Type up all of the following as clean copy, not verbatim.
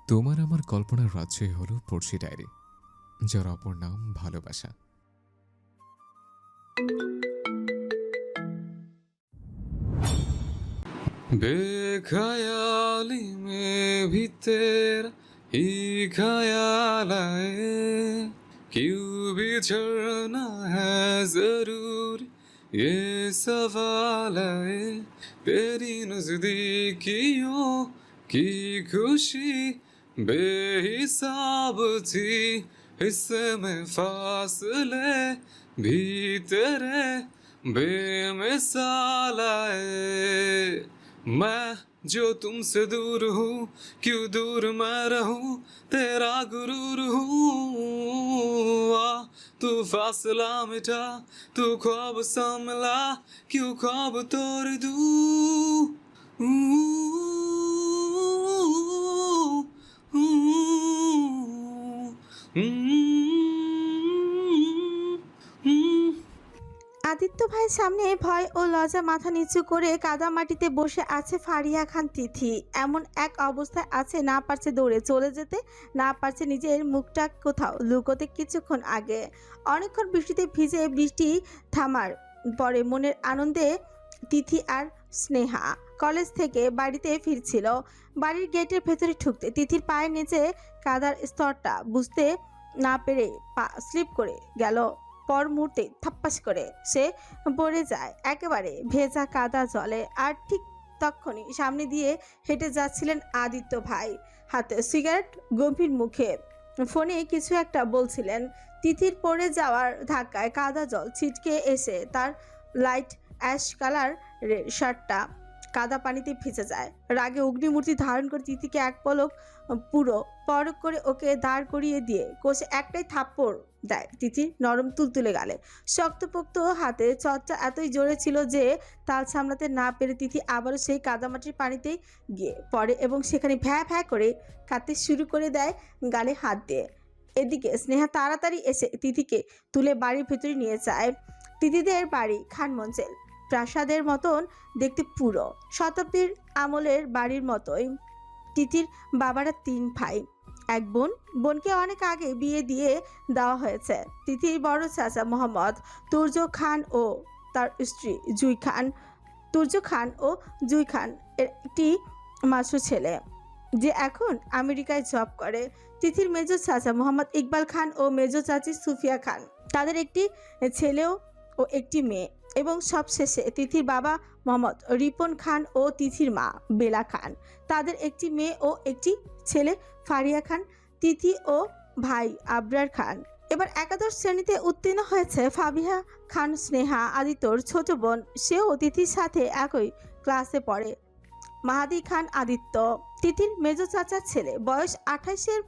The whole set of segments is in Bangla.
তোমার আমার কল্পনার রাজ্যই হলো পড়শি ডায়েরি, যার অপর নাম ভালোবাসা। बेख्याली में भी तेरा ही ख्याल आए, क्यों बिछड़ना है जरूर ये सवाल आए, तेरी नजदीकियों की खुशी बेहिसाब थी, हिस्से में फासले भी तेरे बेमिसाल आए। मैं जो तुमसे दूर हूँ, क्यों दूर मैं रहूँ, तेरा गुरूर हूँ। आ तू फासला मिटा, तू ख्वाब सा मिला, क्यों ख्वाब तोड़ दूँ। আদিত্য ভাইয়ের সামনে ভয় ও লজ্জা মাথা নিচু করে কাদা মাটিতে বসে আছে ফারিয়া খান তিথি। এমন এক অবস্থায় আছে, না পারছে দৌড়ে চলে যেতে, না পারছে নিজের মুখটা কোথাও লুকোতে। কিছুক্ষণ আগে অনেকক্ষণ বৃষ্টিতে ভিজে বৃষ্টি থামার পরে মনের আনন্দে তিথি আর স্নেহা কলেজ থেকে বাড়িতে ফিরছিল। বাড়ির গেটের ভেতরে ঢুকতে তিথির পায়ের নিচে কাদার স্তরটা বুঝতে না পেরে পা স্লিপ করে গেল। পর মুহূর্তে থাপ্পাস করে সে পড়ে যায় একেবারে ভেজা কাদা জলে। আর ঠিক তখনই সামনে দিয়ে হেঁটে যাচ্ছিলেন আদিত্য ভাই, হাতে সিগারেট, গম্ভীর মুখে ফোনে কিছু একটা বলছিলেন। তিথির পড়ে যাওয়ার ধাক্কায় কাদা জল ছিটকে এসে তার লাইট অ্যাশ কালার শার্টটা কাদা পানিতে ভিজে যায়। রাগে অগ্নিমূর্তি ধারণ করে তিথিকে এক পলক পুরো পরক করে ওকে দাঁড় করিয়ে দিয়ে কোষে একটাই থাপ্পড় দেয় তিথির নরম তুলতুলে গালে। শক্তপোক্ত হাতে চটটা এতই জোরে ছিল যে তাল সামলাতে না পেরে তিথি আবারও সেই কাদামাটির পানিতেই গিয়ে পড়ে এবং সেখানে ভ্যা ভ্যা করে কাঁদতে শুরু করে দেয় গালে হাত দিয়ে। এদিকে স্নেহা তাড়াতাড়ি এসে তিথিকে তুলে বাড়ির ভেতরে নিয়ে যায়। তিথিদের বাড়ি খানমঞ্চেল প্রাসাদের মতন দেখতে, পুরো শতাব্দীর আমলের বাড়ির মতোই। তিথির বাবারা 3 ভাই, এক বোন। বোনকে অনেক আগে বিয়ে দিয়ে দেওয়া হয়েছে। তিথির বড় চাচা মোহাম্মদ তুর্য খান ও তার স্ত্রী জুই খান। তুর্য খান ও জুই খান এর একটি মাত্র ছেলে যে এখন আমেরিকায় জব করে। তিথির মেজর চাচা মোহাম্মদ ইকবাল খান ও মেজর চাচি সুফিয়া খান, তাদের একটি ছেলেও ও একটি মেয়ে। এবং সবশেষে তিথির বাবা মোহাম্মদ রিপন খান ও তিথির মা বেলা খান, তাদের একটি মেয়ে ও একটি ছেলে ফারিয়া খান। তিথি ও ভাই আবরার খান এবার একাদশ শ্রেণীতে উত্তীর্ণ হয়েছে। ফাবিহা খান স্নেহা আদিত্যর ছোট বোন, সেও তিথির সাথে একই ক্লাসে পড়ে। মাহাদি খান আদিত্য তিথির মেজো চাচার ছেলে, বয়স 28-এর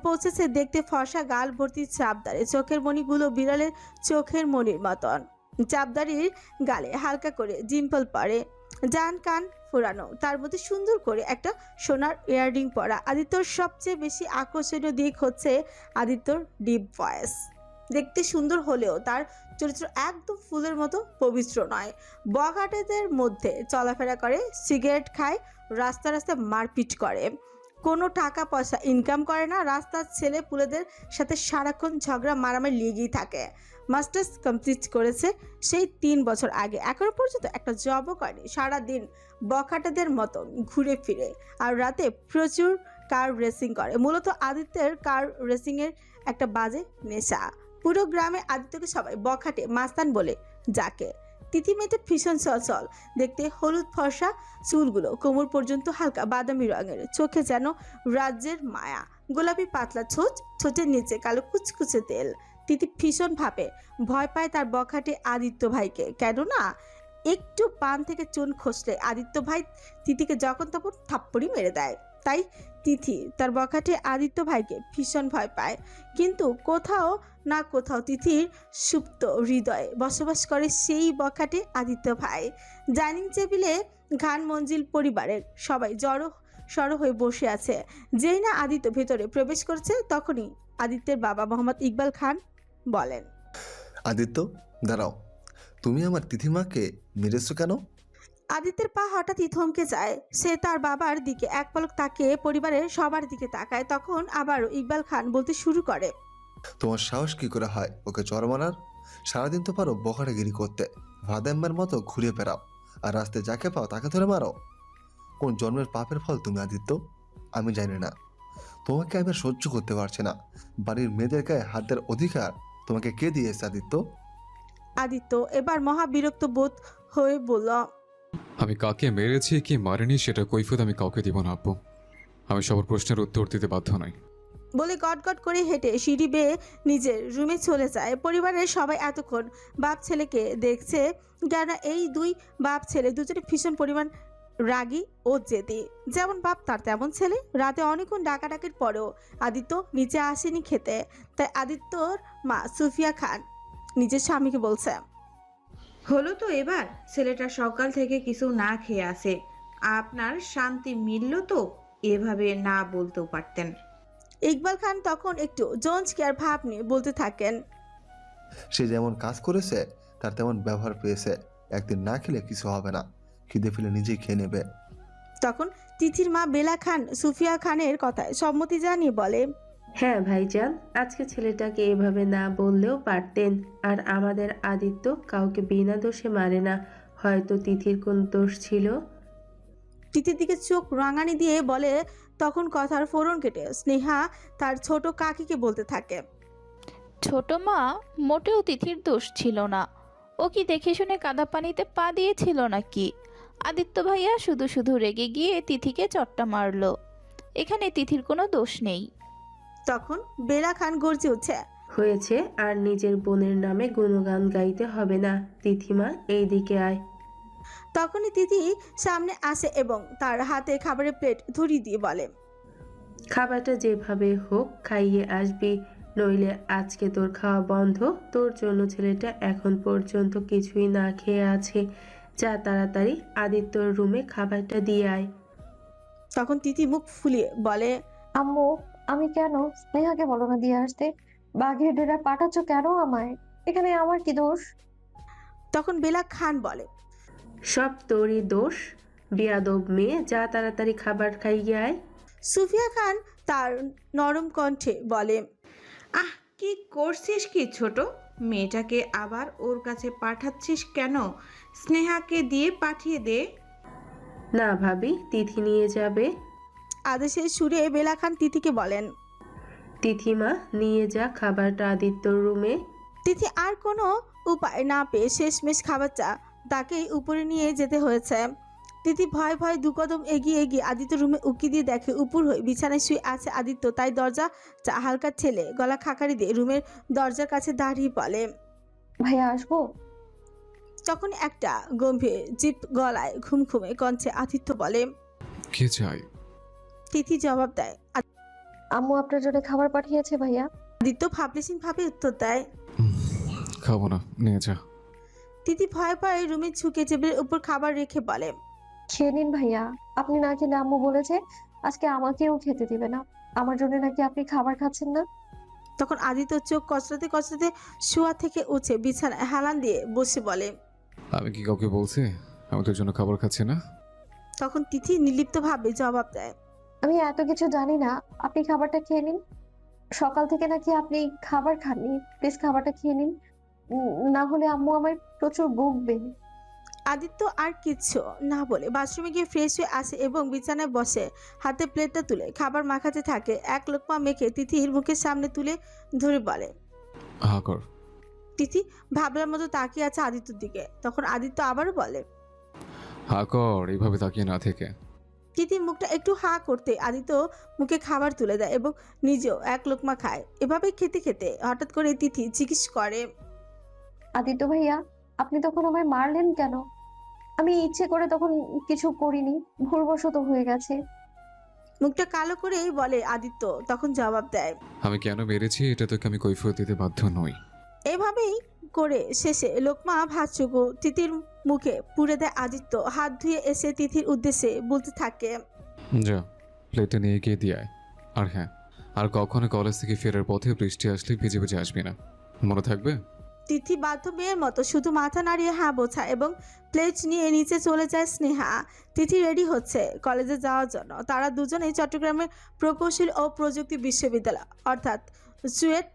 পৌঁছেছে। দেখতে ফর্সা, গাল ভর্তি চাপদারে, চোখের মণিগুলো বিড়ালের চোখের মণির মতন। চাপদারির গালে হালকা করে ডিম্পল পড়ে, জান কান ফোরানো, তার মধ্যে সুন্দর করে একটা সোনার ইয়াররিং পরা। আদিত্যর সবচেয়ে বেশি আকর্ষণীয় দিক হচ্ছে আদিত্যর ডিপ ভয়েস। দেখতে সুন্দর হলেও তার চরিত্র একদম ফুলের মতো পবিত্র নয়। বখাটেদের মধ্যে চলাফেরা করে, সিগারেট খায়, রাস্তা রাস্তায় মারপিট করে, কোনো টাকা পয়সা ইনকাম করে না। রাস্তার ছেলে পুলেদের সাথে সারাক্ষণ ঝগড়া মারামারি লেগেই থাকে। মাস্টার্স কমপ্লিট করেছে সেই 3 বছর আগে, এখনো পর্যন্ত একটা জবও করেনি। সারাদিন বখাটেদের মতো ঘুরে ফিরে আর রাতে প্রচুর কার রেসিং করে। মূলত আদিত্যের কার রেসিংয়ের একটা বাজে নেশা। পুরো গ্রামে আদিত্যকে সবাই বখাটে মাস্তান বলে যাকে। তিথি মেয়েটা ভীষণ চঞ্চল দেখতে, হলুদ ফর্সা চুলগুলো কোমর পর্যন্ত হালকা বাদামি রঙের, চোখে যেন রাজ্যের মায়া, গোলাপি পাতলা ছোট, ছোটের নিচে কালো কুচকুচে তেল। তিথি ভীষণ ভাবে ভয় পায় তার বখাটে আদিত্য ভাইকে। কেননা একটু পান থেকে চুন খসলে আদিত্য ভাই তিথিকে যখন তখন থাপ্পড়ি মেরে দেয়। তাই তিথি তার বখাটে আদিত্য ভাইকে ভীষণ ভয় পায়। কিন্তু কোথাও না কোথাও তিথির সুপ্ত হৃদয়ে বসবাস করে সেই বখাটে আদিত্য ভাই। ডাইনিং টেবিলে খান মঞ্জিল পরিবারের সবাই সড়ো হয়ে বসে আছে। যেই না আদিত্য ভেতরে প্রবেশ করছে তখনই আদিত্যের বাবা মোহাম্মদ ইকবাল খান বলেন, আদিত্য, দাঁড়াও, তুমি আমার তিথিমাকে মেরেছো কেন? আদিত্যের পা হঠাৎই থমকে যায়। সে তার বাবার দিকে এক পলক তাকিয়ে পরিবারের সবার দিকে তাকায়। তখন আবারও ইকবাল খান বলতে শুরু করে। তোমার সাহস কি করে হয় ওকে চড় মারার? সারাদিন তো পারো বখাটেগিরি করতে, ভাদাম্মার মতো ঘুরে বেড়াও, আর রাস্তায় যাকে পাও তাকে ধরে মারো। কোন জন্মের পাপের ফল তুমি আদিত্য? আমি জানি না। তোমাকে আমি আর সহ্য করতে পারছি না। বাড়ির মেয়েদের গায়ে হাত দেওয়ার অধিকার তোমাকে কে দিয়েছে আদিত্য? আদিত্য এবার মহা বিরক্ত বোধ হয়ে বলল। আমি কাকে মেরেছি কি মারিনি সেটা কৈফিয়ত আমি কাউকে দিব না আব্বু। আমি সবার প্রশ্নের উত্তর দিতে বাধ্য নই। বলে গটগট করে হেঁটে সিঁড়ি বেয়ে নিজের রুমে চলে যায়। পরিবারের সবাই এতক্ষণ বাপ ছেলেকে দেখছে, কেন এই দুই বাপ ছেলে দুজনে ভীষণ পরিমাণ রাগী ও জেদি। যেমন বাপ তার তেমন ছেলে। রাতে অনেকক্ষণ ডাকাডাকির পরেও আদিত্য নিচে আসেনি খেতে। তাই আদিত্যর মা সুফিয়া খান নিজের স্বামীকে বলছে, হলো তো এবার, ছেলেটা সকাল থেকে কিছু না খেয়ে আসে। আপনার শান্তি মিলল তো? এভাবে না বলতেও পারতেন। ইকবাল খান তখন একটু জোঞ্জ কেয়ার ভাব নিয়ে বলতে থাকেন, সে যেমন কাজ করেছে তার তেমন ব্যবহার পেয়েছে। একদিন না খেলে কিছু হবে না, খিদে ফেলে নিজেই খেয়ে নেবে। তখন তিথির মা বেলা খান সুফিয়া খানের কথায় সম্মতি জানিয়ে বলে, হ্যাঁ ভাইজান, আজকে ছেলেটাকে এভাবে না বললেও পারতেন। আর আমাদের আদিত্য কাউকে বিনা দোষে মারে না, হয়তো তিথির কোন দোষ ছিল। তিথির দিকে চোখ রাঙানি দিয়ে বলে। তখন কথার ফোড়ন কেটে স্নেহা তার ছোট কাকিকে বলতে থাকে, ছোট মা, মোটেও তিথির দোষ ছিল না। ও কি দেখে শুনে কাদা পানিতে পা দিয়েছিল নাকি? আদিত্য ভাইয়া শুধু শুধু রেগে গিয়ে তিথিকে চট্টা মারলো। এখানে তিথির কোনো দোষ নেই। তখন বেলা খান গর্জে উঠছে, হয়েছে, আর নিজের বোনের নামে গুণগান গাইতে হবে না। তিথিমা, এইদিকে আয়। তখনই তিথি সামনে আসে এবং তার হাতে খাবারের প্লেট ধরিয়ে দিয়ে বলে, খাবারটা যেভাবে হোক খাইয়ে আসবি, নইলে আজকে তোর খাওয়া বন্ধ। তোর জন্য ছেলেটা এখন পর্যন্ত কিছুই না খেয়ে আছে। যা তাড়াতাড়ি আদিত্যর রুমে খাবারটা দিয়ে আয়। তখন তিথি মুখ ফুলিয়ে বলে, আম্মু, আমি কেন? স্নেহাকে বলো না দিয়ে আসতে। বাঘের ডেরা পাঠাচ্ছ কেন আমায়? এখানে আমার কি দোষ? তখন বেলা খান বলে, সব তোরই দোষ, বেয়াদব মেয়ে। যা তাড়াতাড়ি খাবার খাইয়ে আয়। সুফিয়া খান তার নরম কণ্ঠে বলে, আহ, কি করছিস কি ছোট? মেয়েটাকে আবার ওর কাছে পাঠাচ্ছিস কেন? স্নেহাকে দিয়ে পাঠিয়ে দে। না ভাবি, তিথি নিয়ে যাবে। আদেশের সুরে বেলা খান তিথিকে বলেন। তিথিমা, নিয়ে যা খাবারটা আদিত্যর রুমে। তিথি আর কোনো উপায় না পেয়ে শেষমেশ খাবারটা তাকেই উপরে নিয়ে যেতে হয়েছে। তিথি ভয় ভয় দু কদম এগিয়ে এগিয়ে আদিত্য রুমে উকি দিয়ে দেখে উপর হয়ে বিছানায় শুয়ে আছে আদিত্য। তাই দরজা হালকা ঠেলে গলা খাকারি দিয়ে রুমের দরজার কাছে দাঁড়িয়ে বলে, ভাইয়া আসবো? তখন একটা গম্ভীর জিপ গলায় ঘুমঘুমে কণ্ঠে আদিত্য বলে, কে চাই? তিথি জবাব দেয়। আম্মু আপনার জন্য খাবার পাঠিয়েছে ভাইয়া। আদিত্য ভাবলেশীন ভাবে উত্তর দেয়, খাবো না, নিয়ে যা। তিথি ভয়ে ভয়ে রুমে ঝুঁকে টেবিলের উপর খাবার রেখে বলে, খেয়ে নিন ভাইয়া। আপনি না খেলে আম্মু বলেছে আজকে আমাকেও খেতে দিবে না। আমার জন্য নাকি আপনি খাবার খাচ্ছেন না। তখন আদিত্য চোখ কচলাতে কচলাতে শোয়া থেকে উঠে বিছানায় হেলান দিয়ে বসে বলে, আমি কি কাউকে বলছি আমি তোর জন্য খাবার খাচ্ছি না? তখন তিথি নির্লিপ্তভাবে জবাব দেয়, আমি এত কিছু জানি না, আপনি খাবারটা খেয়ে নিন। সকাল থেকে নাকি আপনি খাবার খাননি, প্লিজ খাবারটা খেয়ে নিন। না হলে আম্মু আমায় প্রচুর বকবে। আদিত্য আর কিচ্ছু না বলে বাথরুমে গিয়ে ফ্রেশ হয়ে আসে এবং বিছানায় বসে হাতে প্লেটটা তুলে খাবার মাখাতে থাকে। এক লোকমা মেখে তিথির মুখের সামনে তুলে ধরে বলে, হা কর। তিথি ভাবলার মতো তাকিয়ে আছে আদিত্যর দিকে। তখন আদিত্য আবারও বলে, হা কর, এইভাবে তাকিয়ে না থেকে। তিথির মুখটা একটু হা করতে আদিত্য মুখে খাবার তুলে দেয় এবং নিজেও এক লোকমা খায়। এভাবে খেতে খেতে হঠাৎ করে তিথি জিজ্ঞেস করে, আদিত্য ভাইয়া, আপনি তখন আমায় মারলেন কেন? আমি ইচ্ছে করে তখন কিছু করিনি, ভুলবশত হয়ে গেছে। মুখটা কালো করেই বলে আদিত্য। তখন জবাব দেয়, আমি কেন মেরেছি এটা তোকে আমি কৈফিয়ত দিতে বাধ্য নই। এভাবেই করে শেষে লোকমা ভাতটুকু তিথির মুখে পুড়ে দেয় আদিত্য। হাত ধুয়ে এসে তিথির উদ্দেশ্যে বলতে থাকে, যা প্লেটটা নিয়ে গিয়ে দিয়ে আয়। আর হ্যাঁ, আর কখনো কলেজ থেকে ফেরার পথে বৃষ্টি আসলে ভিজে ভিজে আসবি না, মনে থাকবে? তিথি বাধ্য মেয়ের মতো শুধু মাথা নাড়িয়ে হ্যাঁ বোঝায় এবং প্লেট নিয়ে নিচে চলে যায় স্নেহা। তিথি রেডি হচ্ছে কলেজে যাওয়ার জন্য। তারা দুজনেই চট্টগ্রামের প্রকৌশল ও প্রযুক্তি বিশ্ববিদ্যালয় অর্থাৎ চুয়েট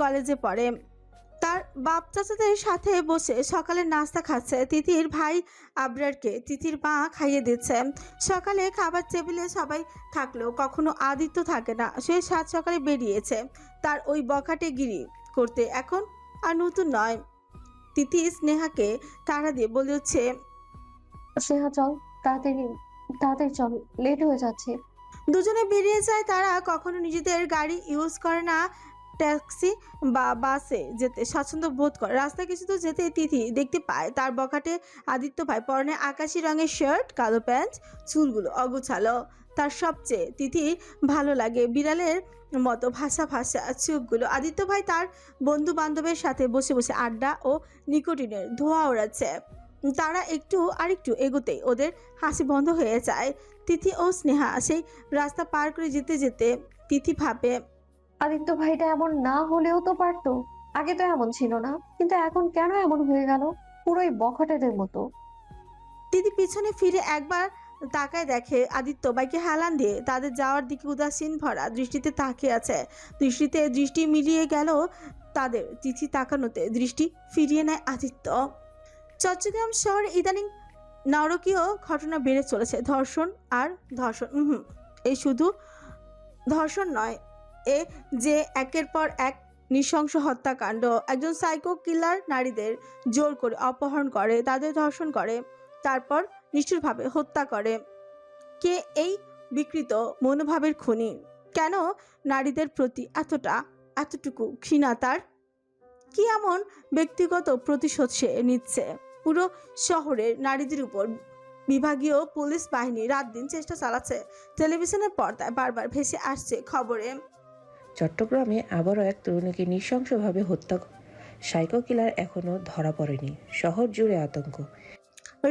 কলেজে পড়ে। তার বাপ চাচাদের সাথে বসে সকালে নাস্তা খাচ্ছে। তিথির ভাই আবরারকে তিথির মা খাইয়ে দিচ্ছে। সকালে খাবার টেবিলে সবাই থাকলেও কখনো আদিত্য থাকে না। সে সাত সকালে বেরিয়েছে তার ওই বখাটে গিরি করতে, এখন আর নতুন নয়। তিথি স্নেহাকে তাড়া দিয়ে বলে হচ্ছে, স্নেহা চল, তাড়াতাড়ি তাড়াতাড়ি চল, লেট হয়ে যাচ্ছে। দুজনে বেরিয়ে যায়। তারা কখনো নিজেদের গাড়ি ইউজ করে না, ট্যাক্সি বা বাসে যেতে স্বাচ্ছন্দ্য বোধ করে। রাস্তায় কিছু তো যেতে তিথি দেখতে পায় তার বখাটে আদিত্য ভাই পরনে আকাশি রঙের শার্ট, কালো প্যান্ট, চুলগুলো অগোছালো। তার সবচেয়ে তিথি ভালো লাগে বিড়ালের মতো ভাষা ভাষা চোখগুলো। আদিত্য ভাই তার বন্ধু বান্ধবের সাথে বসে বসে আড্ডা ও নিকোটিনের ধোঁয়া ওড়াচ্ছে। তারা একটু আরেকটু এগোতেই ওদের হাসি বন্ধ হয়ে যায়। তিথি ও স্নেহা সেই রাস্তা পার করে যেতে যেতে তিথি ভাবে, আদিত্য ভাইটা এমন না হলেও তো পারতো। আগে তো এমন ছিল না, কিন্তু এখন কেন এমন হয়ে গেল? পুরোই বখাটেদের মতো। তিথি পিছনে ফিরে একবার তাকায়, দেখে আদিত্য বাইকে হেলান দিয়ে তাদের যাওয়ার দিকে উদাসীন ভরা দৃষ্টিতে তাকিয়ে আছে। দৃষ্টি মিলিয়ে গেল তাদের। তিথি তাকানোতে দৃষ্টি ফিরিয়ে নেয় আদিত্য। চট্টগ্রাম শহরে ইদানিং নারকীয় ঘটনা বেড়ে চলেছে। ধর্ষণ আর ধর্ষণ। এই শুধু ধর্ষণ নয়, এ যে একের পর এক নৃশংস হত্যাকাণ্ড। একজন সাইকো কিলার নারীদের জোর করে অপহরণ করে, তাদের ধর্ষণ করে, তারপর নিষ্ঠুরভাবে হত্যা করে। কে এই বিকৃত মনোভাবের খুনি? কেন নারীদের প্রতি এতটুকু ঘৃণা তার? কি এমন ব্যক্তিগত প্রতিশোধ সে নিচ্ছে? পুরো শহরের নারীদের উপর বিভাগীয় পুলিশ বাহিনী রাত দিন চেষ্টা চালাচ্ছে। টেলিভিশনের পর্দায় বারবার ভেসে আসছে খবরে, চট্টগ্রামে আবারও এক তরুণীকে নৃশংসভাবে হত্যা, সাইকো কিলার এখনো ধরা পড়েনি, শহর জুড়ে আতঙ্ক।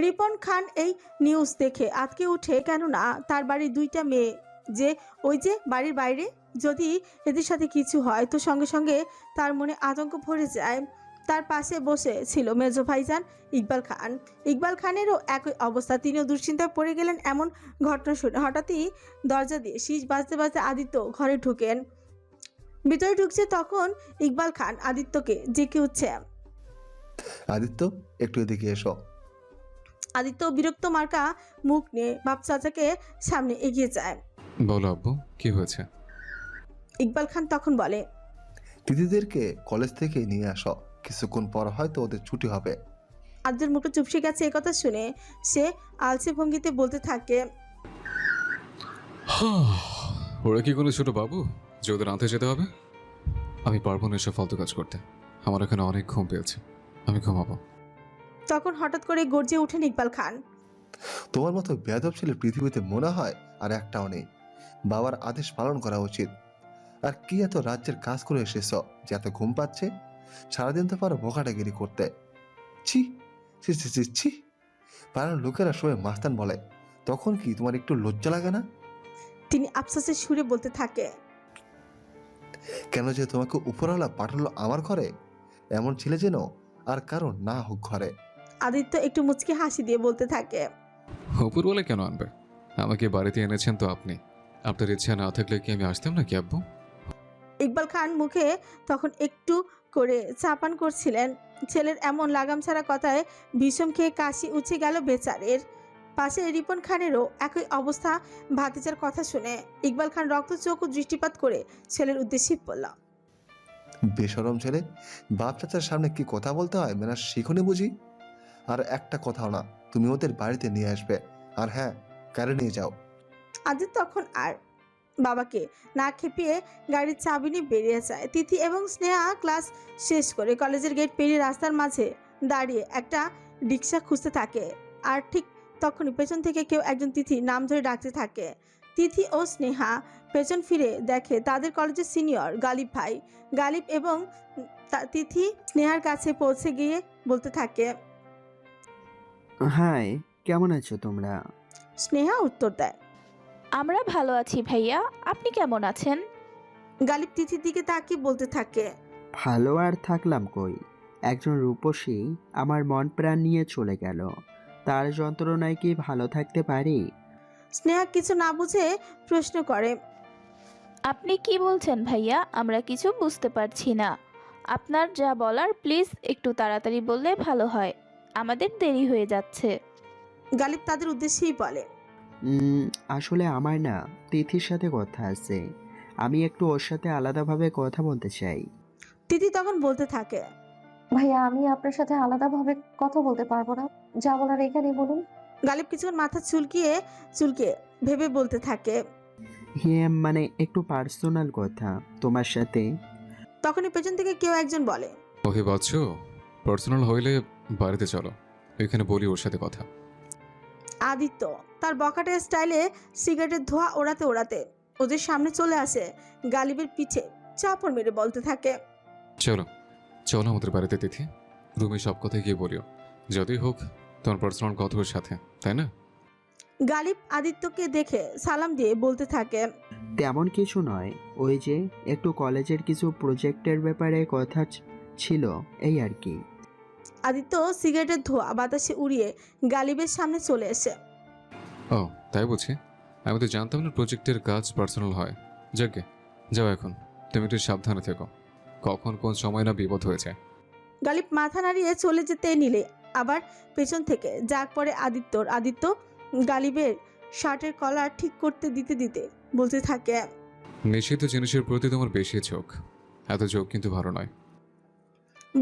রিপন খান এই নিউজ দেখে আটকে ওঠে, কেননা তার বাড়ির দুইটা মেয়ে যে ওই যে বাড়ির বাইরে। যদি এদের সাথে কিছু হয় তো সঙ্গে সঙ্গে তার মনে আতঙ্ক ভরে যায়। তার পাশে বসে ছিল মেজো ভাইজান ইকবাল খান। ইকবাল খানেরও একই অবস্থা। তিনিও দুশ্চিন্তায় পড়ে গেলেন এমন ঘটনা শুনে। হঠাৎই দরজা দিয়ে শীষ বাজতে বাজতে আদিত্য ঘরে ঢুকেন। ভিতরে ঢুকছে তখন ইকবাল খান আদিত্যকে ডেকে উঠছে, আদিত্য, একটু এদিকে এসো। আদিত্য বিরক্ত মার্কা মুখ নিয়ে বাপ চাচাকে সামনে এগিয়ে যায়। বলো আব্বু, কি হয়েছে? ইকবাল খান তখন বলে, দিদিদেরকে কলেজ থেকে নিয়ে আসো, কিছুক্ষণ পর হয়তো ওদের ছুটি হবে। আদিত্যর মুখটা চুপসে গেছে। একথা শুনে সে আলসে ভঙ্গিতে বলতে থাকে, ওরা কি কোনো ছোট বাবু যে ওদের আনতে যেতে হবে? আমি পারবো না এসব ফালতু কাজ করতে। আমার এখানে অনেক ঘুম পেয়েছে, আমি ঘুমাবো। তখন হঠাৎ করে গর্জে ওঠেন ইকবাল খান, তোমার মতো বেয়াদব ছেলে পৃথিবীতে মনে হয় আর একটাও নেই। বাবার আদেশ পালন করা উচিত। আর কি এত রাজ্যের কাজ করে এসেছ যে এত ঘুম পাচ্ছে? সারাদিন তো পারো বোকাটাগিরি করতে। ছি ছি ছি ছি ছি। পাড়ার লোকেরা সবাই মাস্তান বলে, তখন কি তোমার একটু লজ্জা লাগে না? তিনি আফসোসের সুরে বলতে থাকে, কেন যে তোমাকে উপরওয়ালা পাঠালো আমার ঘরে? এমন ছেলে যেন আর কারো না হোক ঘরে। আদিত্য একটু মুচকি হাসি দিয়ে বলতে থাকে, উপরওয়ালা কেন আনবে? আমাকে বাড়িতে এনেছেন তো আপনি। আপনার ইচ্ছা না থাকলে কি আমি আসতাম নাকি আব্বু? ইকবাল খান মুখে তখন একটু করে চাপান করছিলেন। ছেলের এমন লাগাম ছাড়া কথায় বিষম খেয়ে কাশি উঠে গেল বেচারের। পাশে রিপন খানেরও একই অবস্থা। ভাতিজার কথা শুনে ইকবাল খান রক্তচোখ ও দৃষ্টিপাত করে ছেলের উদ্দেশ্যে বলল, বেশরম ছেলে, বাপ চাচার সামনে কি কথা বলতে হয় মেনা শিখুনি বুঝি? আর একটা কথাও না, তুমি ওদের বাড়িতে নিয়ে আসবে। আর হ্যাঁ, গাড়ি নিয়ে যাও। আদিত্য তখন আর বাবাকে না খেপিয়ে গাড়ির চাবি নিয়ে বেরিয়ে যায়। তিথি এবং স্নেহা ক্লাস শেষ করে কলেজের গেট পেরিয়ে রাস্তার মাঝে দাঁড়িয়ে একটা রিক্সা খুঁজতে থাকে। আর ঠিক তখনই পেছন থেকে কেউ একজন তিথির নাম ধরে ডাকতে থাকে। তিথি ও স্নেহা পেছন ফিরে দেখে তাদের কলেজের সিনিয়র গালিব ভাই। গালিব এবং তিথি স্নেহার কাছে পৌঁছে গিয়ে বলতে থাকে, হাই, কেমন আছো তোমরা? স্নেহা উত্তর দেয়, আমরা ভালো আছি ভাইয়া, আপনি কেমন আছেন? গালিব তিথির দিকে তাকিয়ে বলতে থাকে, ভালো আর থাকলাম কই, একজন রূপসী আমার মন প্রাণ নিয়ে চলে গেল, তার যন্ত্রণায় কি ভালো থাকতে পারি? স্নেহা কিছু না বুঝে প্রশ্ন করে। আপনি কি বলছেন ভাইয়া? আমরা কিছু বুঝতে পারছি না। আপনার যা বলার প্লিজ একটু তাড়াতাড়ি বললে ভালো হয়, আমাদের দেরি হয়ে যাচ্ছে। গালিব তাদের উদ্দেশ্যেই বলে। আসলে আমার না তিথির সাথে কথা আছে, আমি একটু ওর সাথে আলাদাভাবে কথা বলতে চাই। তিথি তখন বলতে থাকে। ভাইয়া আমি আপনার সাথে আলাদাভাবে কথা বলতে পারবো না, যা বলার এখানেই বলুন। গালিব কিছুক্ষণ মাথা চুলকিয়ে চুলকে ভেবে বলতে থাকে। হ্যাঁ মানে একটু পার্সোনাল কথা তোমার সাথে। তখনই পেছন থেকে কেউ একজন বলে। ওকে বাচ্চু, পার্সোনাল হইলে বাড়িতে চলো, এখানে বলি ওর সাথে কথা। আদিত্য তার বকাটে স্টাইলে সিগারেটের ধোঁয়া ওড়াতে ওড়াতে ওদের সামনে চলে আসে। গালিবের পিঠে চাপড় মেরে বলতে থাকে। চলো চলো আমাদের বাড়িতে তিথি, রুমে সব কথাই গিয়ে বলিও, যতই হোক তোমার পার্সোনাল কথা ওর সাথে, তাই না? গালিব আদিত্যকে দেখে সালাম দিয়ে বলতে থাকে। তেমন কিছু নয়, ওই যে একটু কলেজের কিছু প্রজেক্টের ব্যাপারে কথা ছিল, এই আর কি। আদিত্য সিগারেটের ধোঁয়া বাতাসে উড়িয়ে গালিবের সামনে চলে এসে। ও তাই বুঝি, আমি তো জানতাম না প্রজেক্টের কাজ পার্সোনাল হয়। যাকে যাও, এখন তুমি একটু সাবধানে থেকো, কখন কোন সময় না বিপদ হয়ে যায়। গালিব মাথা নাড়িয়ে চলে যেতে নিলে আবার পেছন থেকে জাগ পড়ে আদিত্যর। আদিত্য গালিবের শার্টের কলার ঠিক করতে দিতে দিতে বলতে থাকে। নিষিদ্ধ জিনিসের প্রতি তোমার বেশি ঝোঁক, এত ঝোঁক কিন্তু ভালো নয়।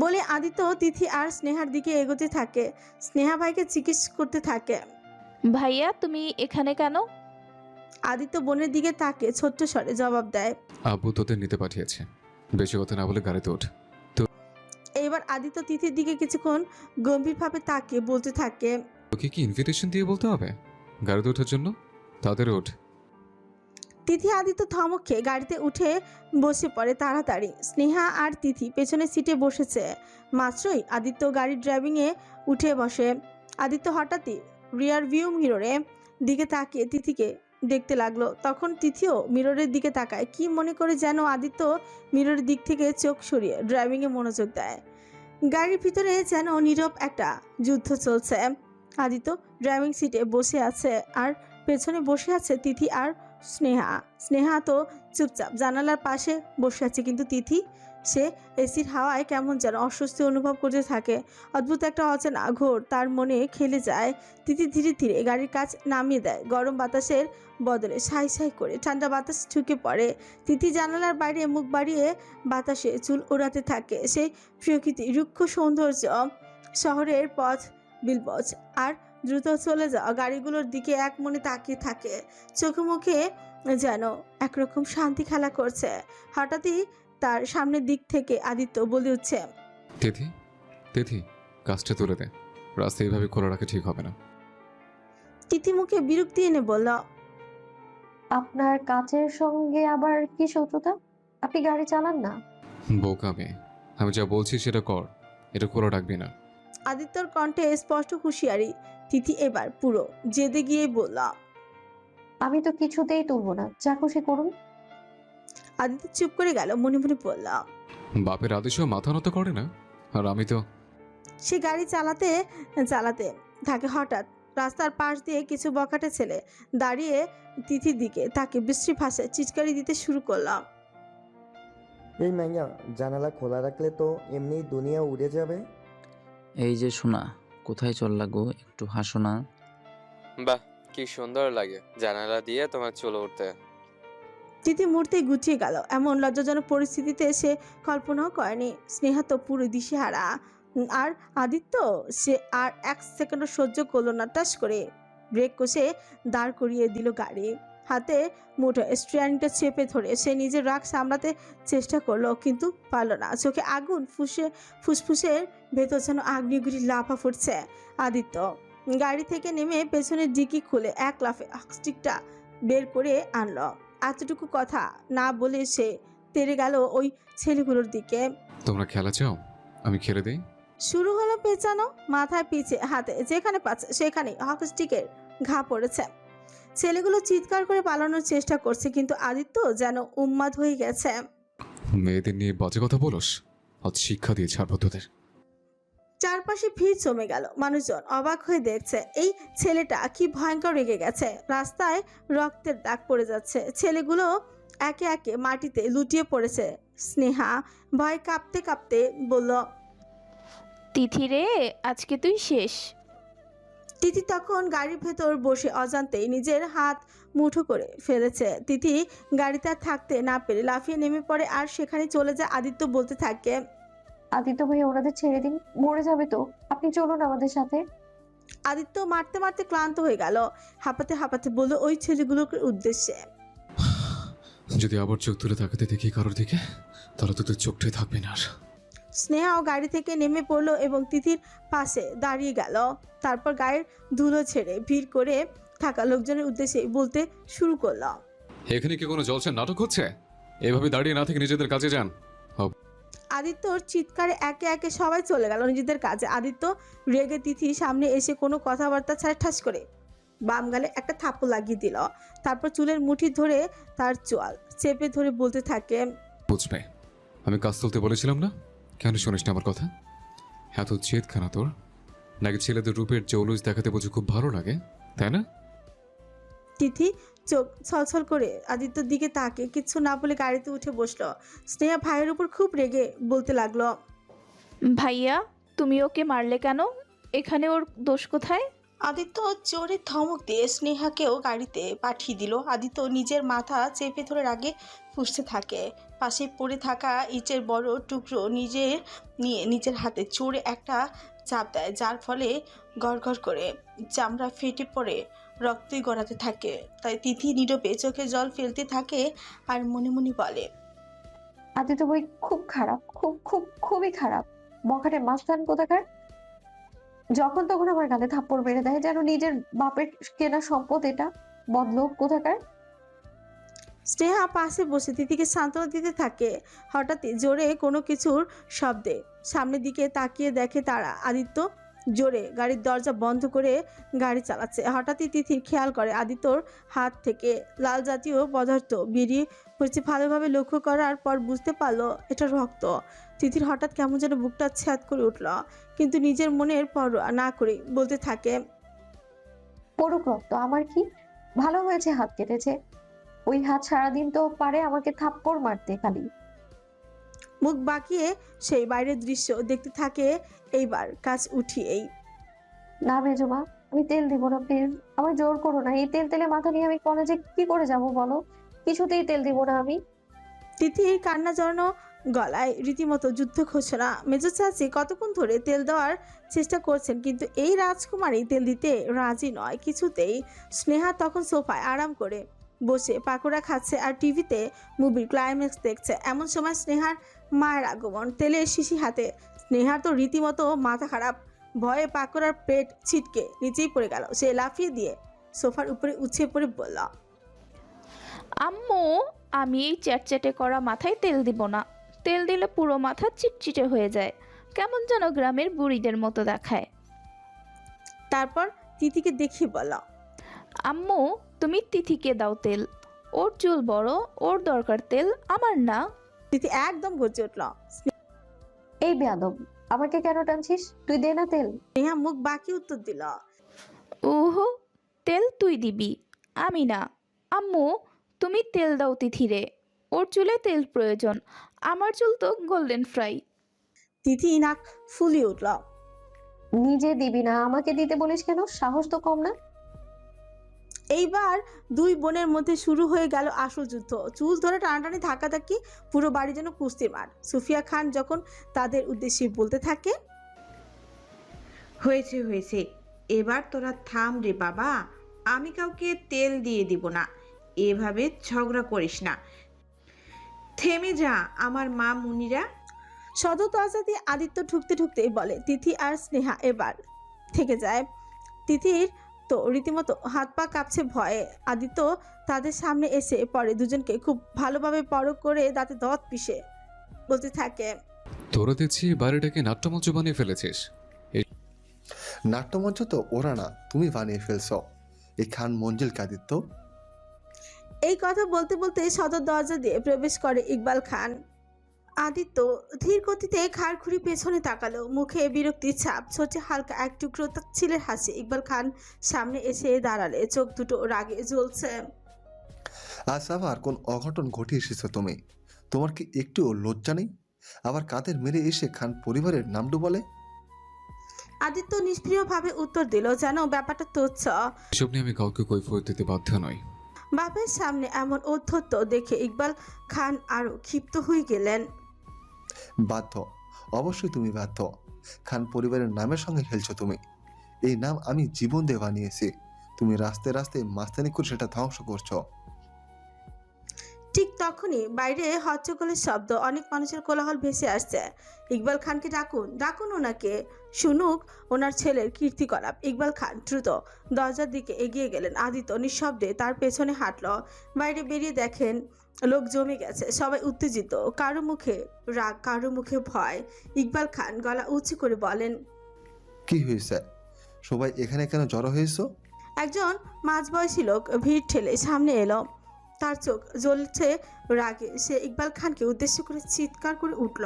বলে আদিত্য তিথি আর স্নেহার দিকে এগোতে থাকে। স্নেহা ভাইকে জিজ্ঞেস করতে থাকে। ভাইয়া তুমি এখানে কেন? আদিত্য বোনের দিকে তাকে ছোট্ট স্বরে জবাব দেয়। আব্বু তোদের নিতে পাঠিয়েছে, বেশি কথা না বলে গাড়িতে ওঠ। এবার আদিত্য তিথির দিকে কিছুক্ষণ গম্ভীরভাবে তাকিয়ে বলতে থাকে। তোকে কি ইনভিটেশন দিয়ে বলতে হবে গাড়িতে ওঠার জন্য? তাদের ওঠ। তিথি আদিত্য ধমক খেয়ে গাড়িতে উঠে বসে পড়ে তাড়াতাড়ি। স্নেহা আর তিথি পেছনের সিটে বসেছে। মাত্রই আদিত্য গাড়ির ড্রাইভিংয়ে উঠে বসে। আদিত্য হঠাৎই রিয়ার ভিউ মিররে দিকে তাকিয়ে তিথিকে দেখতে লাগলো। তখন তিথিও মিররের দিকে তাকায়। কি মনে করে যেন আদিত্য মিররের দিক থেকে চোখ সরিয়ে ড্রাইভিংয়ে মনোযোগ দেয়। গাড়ির ভিতরে যেন নীরব একটা যুদ্ধ চলছে। আদিত্য ড্রাইভিং সিটে বসে আছে আর পেছনে বসে আছে তিথি আর স্নেহা। স্নেহা তো চুপচাপ জানালার পাশে বসে আছে, কিন্তু তিথি সে এসির হাওয়ায় কেমন যেন অস্বস্তি অনুভব করতে থাকে। অদ্ভুত একটা অচেনা ঘোর তার মনে খেলে যায়। তিথি ধীরে ধীরে গাড়ির কাজ নামিয়ে দেয়। গরম বাতাসের বদলে সাই সাই করে ঠান্ডা বাতাস ঢুকে পড়ে। তিথি জানালার বাইরে মুখ বাড়িয়ে বাতাসে চুল ওড়াতে থাকে। সেই প্রকৃতি রুক্ষ সৌন্দর্য, শহরের পথ বিলবজ আর দ্রুত চলে যাওয়া গাড়িগুলোর দিকে এক মনে তাকিয়ে থাকে। চোখে মুখে যেন একরকম শান্তি খেলা করছে। হঠাৎই তার সামনের দিক থেকে আদিত্য বলে উঠছে। তিথি তিথি, কাজটা তুলে দে, রাস্তা এইভাবে খোলা রাখা ঠিক হবে না। তিথি মুখে বিরক্তি এনে বলল। আপনার কাজের সঙ্গে আবার কি শত্রুতা? আপনি গাড়ি চালান না? বোকা মেয়ে, আমি যা বলছি সেটা কর, এটা খোলা রাখবি না। আদিত্যর কণ্ঠে স্পষ্ট হুঁশিয়ারি। তিথি এবার পুরো জেদে গিয়ে বলল। আমি তো কিছুতেই তুলবো না, যা খুশি করুন। আদিত্য চুপ করে গেল, মনে মনে বলল। বাপের আদেশেও মাথা নত করে না, আর আমি তো। সে গাড়ি চালাতে চালাতে থাকে। হঠাৎ রাস্তার পাশ দিয়ে কিছু বখাটে ছেলে দাঁড়িয়ে তিথির দিকে তাকে বিশ্রী ভাষায় চিৎকারি দিতে শুরু করলাম। এই মাইয়া, জানালা খোলা রাখলে তো এমনিই দুনিয়া উড়ে যাবে। এই যে শোনা, কোথায় চললা গো, একটু হাসো না। বাহ, কি সুন্দর লাগে জানালা দিয়ে তোমার চুল উঠতে। তিথি মুহূর্তেই গুটিয়ে গেল। এমন লজ্জাজনক পরিস্থিতিতে সে কল্পনাও করেনি। স্নেহা তো পুরো দিশেহারা। আর আদিত্য সে আর এক সেকেন্ডও সহ্য করলো না। টাস করে ব্রেক কষে দাঁড় করিয়ে দিল গাড়ি। হাতে মুঠো স্টিয়ারিংটা চেপে ধরে সে নিজের রাগ সামলাতে চেষ্টা করলো, কিন্তু পারল না। চোখে আগুন, ফুসফুসের ভেতর যেন আগ্নেয়গিরি লাফা ফুটছে। আদিত্য গাড়ি থেকে নেমে পেছনের ডিকি খুলে এক লাফে স্টিকটা বের করে আনলো। এতটুকু কথা না বলে সে তেড়ে গেল ওই ছেলেগুলোর দিকে। তোমরা খেলা চাও, আমি খেলে দেই। শুরু হলো পেঁচানো। মাথায় পিছে হাতে যেখানে পাচ্ছে সেখানে হকি স্টিকের ঘা পড়েছে। ছেলেগুলো চিৎকার করে পালানোর চেষ্টা করছে, কিন্তু আদিত্য যেন উন্মাদ হয়ে গেছে। মেয়েদের নিয়ে বাজে কথা বলোস, আজ শিক্ষা দিয়ে ছাড়বো তোদের। চারপাশে ভিড় জমে গেল, মানুষজন অবাক হয়ে দেখছে এই ছেলেটা কি ভয়ঙ্কর রেগে গেছে। রাস্তায় রক্তের দাগ পড়ে যাচ্ছে, ছেলেগুলো একে একে মাটিতে লুটিয়ে পড়েছে। স্নেহা ভয় কাঁপতে কাঁপতে বলল, তিথি রে, আজকে তুই শেষ। তিথি তখন গাড়ির ভেতর বসে অজান্তেই নিজের হাত মুঠো করে ফেলেছে। তিথি গাড়িতে আর থাকতে না পেরে লাফিয়ে নেমে পড়ে আর সেখানে চলে যায়। আদিত্য বলতে থাকে, আদিত্য ভাই ওনাদের ছেড়ে দিন, মরে যাবে তো, আপনি চলুন আমাদের সাথে। আদিত্য মারতে মারতে ক্লান্ত হয়ে গেল, হাঁপাতে হাঁপাতে বলল ওই ছেলেগুলোর উদ্দেশ্যে, যদি আবার চোখ তুলে তাকাতে দেখি কারোর দিকে, তাহলে তো তোর চোখটাই থাকবে না আর। স্নেহাও গাড়ি থেকে নেমে পড়লো এবং তিথির পাশে দাঁড়িয়ে গেল। তারপর গায়ের ধুলো ছেড়ে ভিড় করে থাকা লোকজনের উদ্দেশ্যে বলতে শুরু করলো, এখানে কি কোনো জলসের নাটক হচ্ছে? এভাবে দাঁড়িয়ে না থেকে নিজেদের কাজে যান। আদিত্যর চিৎকারে একে একে সবাই চলে গেল নিজেদের কাজে। আদিত্য রেগে তিথির সামনে এসে কোনো কথাবার্তা ছাড়া ঠাস করে বাম গালে একটা থাপ্পড় লাগিয়ে দিল। তারপর চুলের মুঠি ধরে তার চোয়াল চেপে ধরে বলতে থাকে, বুঝবে, আমি কাজ তুলতে বলেছিলাম না? কেন শুনিস না আমার কথা? এত জেদ খানা তোর? নাকি ছেলেদের রূপের জৌলুস দেখাতে বুঝি খুব ভালো লাগে, তাই না? তিথি চোখ ছলছল করে আদিত্যর দিকে তাকে কিচ্ছু না বলে গাড়িতে উঠে বসলো। স্নেহা ভাইয়ের উপর খুব রেগে বলতে লাগলো, ভাইয়া, তুমি ওকে মারলে কেন? এখানে ওর দোষ কোথায়? আদিত্য জোরে ধমক দিয়ে স্নেহাকেও গাড়িতে পাঠিয়ে দিল। আদিত্য নিজের মাথা চেপে ধরে রাগে ফুঁসতে থাকে। পাশে পড়ে থাকা ইটের বড় টুকরো নিয়ে নিজের হাতে জোরে একটা চাপ দেয়, যার ফলে গড়গড় করে চামড়া ফেটে পড়ে রক্তই গড়াতে থাকে। তাই তিথি নীরবে চোখে জল ফেলতে থাকে আর মনে মনে বলে, আদিত্য ভাই খুব খারাপ, খুব খুব খুবই খারাপ, বখাটে মাস্তান কোথাকার। যখন তখন আমার গালে থাপ্পড় মেরে দেয়, যেন নিজের বাপের কেনা সম্পদ এটা, বদলোক কোথাকার। স্নেহা পাশে বসে তিথিকে সান্ত্বনা দিতে থাকে। হঠাৎই জোরে কোনো কিছুর শব্দে সামনের দিকে তাকিয়ে দেখে তারা আদিত্য জোরে গাড়ির দরজা বন্ধ করে গাড়ি চালাচ্ছে। হঠাৎই তিথির খেয়াল করে আদিত্যর হাত থেকে লাল জাতীয় পদার্থ বেরিয়ে হচ্ছে। ভালোভাবে লক্ষ্য করার পর বুঝতে পারলো এটা রক্ত। তিথির হঠাৎ কেমন যেন বুকটা ছ্যাদ করে উঠল, কিন্তু নিজের মনের পরোয়া না করে বলতে থাকে, পড়ুক রক্ত, আমার কি, ভালো হয়েছে হাত কেটেছে। ওই হাত সারাদিন তো পারে আমাকে থাপ্পড় মারতে খালি। মুখ বাঁকিয়ে সেই বাইরের দৃশ্য দেখতে থাকে। এইবার কাজ উঠিয়েই, না মেজমা, আমি তেল দিব না প্লিজ, আমার জোর করো না। এই তেল তেলে মাথা নিয়ে আমি কলেজে কি করে যাব বলো? কিছুতেই তেল দিব না আমি। তিথির কান্না জড়ানো গলায় রীতিমতো যুদ্ধ ঘোষণা। মেজো চাচি কতক্ষণ ধরে তেল দেওয়ার চেষ্টা করছেন, কিন্তু এই রাজকুমারী তেল দিতে রাজি নয় কিছুতেই। স্নেহা তখন সোফায় আরাম করে বসে পাকোড়া খাচ্ছে আর টিভিতে মুভির ক্লাইম্যাক্স দেখছে। এমন সময় স্নেহার মায়ের আগমন। তেলের শিশি হাতে স্নেহার তো রীতিমতো মাথা খারাপ। ভয়ে পাকোড়ার পেট ছিটকে নিচেই পড়ে গেল। সে লাফিয়ে দিয়ে সোফার উপরে উঠিয়ে পড়ে বলল, আম্মু, আমি এই চ্যাটচ্যাটে করা মাথায় তেল দিব না। তেল দিলে পুরো মাথা চিটচিটে হয়ে যায়, কেমন যেন গ্রামের বুড়িদের মতো দেখায়। তারপর তিথিকে দেখিয়ে বলল, আম্মু, তুমি তিথিকে দাও তেল, ওর চুল বড়, ওর দরকার তেল, আমার না। তিথি একদম গর্জে উঠল। এই বেয়াদব, আমাকে কেন টানছিস? তুই দে না তেল। স্নেহা মুখ বাকি উত্তর দিল, ওহো, তেল তুই দিবি, আমি না। আম্মু, তুমি তেল দাও তিথিরে, ওর চুলে তেল প্রয়োজন, আমার চুল তো গোল্ডেন ফ্রাই। তিথি নাক ফুলিয়ে উঠল। নিজে দিবি না, আমাকে দিতে বলিস কেন? সাহস তো কম না। এইবার দুই বোনের মধ্যে শুরু হয়ে গেল আসল যুদ্ধ। চুল ধরে টানাটানি ধাক্কাধাক্কি, পুরো বাড়ি যেন কুস্তির মাঠ। সুফিয়া খান যখন তাদের উদ্দেশ্যে বলতে থাকে, হয়েছে হয়েছে, এবার তোরা থাম রে বাবা, আমি কাউকে তেল দিয়ে দিব না, এভাবে ঝগড়া করিস না, থেমে যা আমার মা মুনিরা। সদর দরজা দিয়ে আদিত্য ঢুকতে ঢুকতে বলে, তিথি আর স্নেহা এবার থেকে যায়। তিথির তো রীতিমতো হাত পা কাঁপছে ভয়ে। আদিত্য তাদের সামনে এসে পড়ে, দুজনকে খুব ভালোভাবে পরখ করে দাঁতে দাঁত পিষে বলতে থাকে, তোরা দেখছি বাড়িটাকে নাট্যমঞ্চ বানিয়ে ফেলেছিস। নাট্যমঞ্চ তো ওরা না, তুমি বানিয়ে ফেলছো এই খান মঞ্জিল আদিত্য। এই কথা বলতে বলতে সদর দরজা দিয়ে প্রবেশ করে ইকবাল খান। আদিত্য ধীর গতিতে ঘাড় ঘুরে পেছনে তাকালো, মুখে বিরক্তির ছাপ, ছোটে হালকা এক টুকরো ছিলের হাসি। ইকবাল খান সামনে এসে দাঁড়ালে, চোখ দুটো রাগে জ্বলছে। আজ আবার কোন অঘটন ঘটিয়ে এসেছো তুমি? তোমার কি একটুও লজ্জা নেই? আবার কাদের মেরে এসে খান পরিবারের নামডু বলে? আদিত্য নিষ্ক্রিয়ভাবে উত্তর দিল, যেন ব্যাপারটা তুচ্ছ। এসব নিয়ে আমি কাউকে কৈফিয়ত দিতে বাধ্য নই। বাপের সামনে এমন অধ্যত্ত দেখে ইকবাল খান আরো ক্ষিপ্ত হয়ে গেলেন। বাধ্য? অবশ্যই তুমি বাধ্য। খান পরিবারের নামের সঙ্গে খেলছো তুমি। এই নাম আমি জীবন দিয়ে বানিয়েছি, তুমি রাস্তায় রাস্তায় মাস্তানি করে সেটা ধ্বংস করছো। ঠিক তখনই বাইরে হট্টগোলের শব্দ, অনেক মানুষের কোলাহল ভেসে আসছে। ইকবাল খানকে ডাকুন, ডাকুন ওনাকে, শুনুক ওনার ছেলের কীর্তিকলাপ। ইকবাল খান দ্রুত দরজার দিকে এগিয়ে গেলেন। আদিত্য নিঃশব্দে তার পেছনে হাঁটল। বাইরে বেরিয়ে দেখেন লোক জমে গেছে, সবাই উত্তেজিত, কারো মুখে রাগ, কারো মুখে ভয়। ইকবাল খান গলা উঁচু করে বলেন, কি হয়েছে? সবাই এখানে কেন জড়ো হয়েছো? একজন মাঝবয়সী লোক ভিড় ঠেলে সামনে এলো। তার চোখ জ্বলছে রাগে। সে ইকবাল খানকে উদ্দেশ্য করে চিৎকার করে উঠল,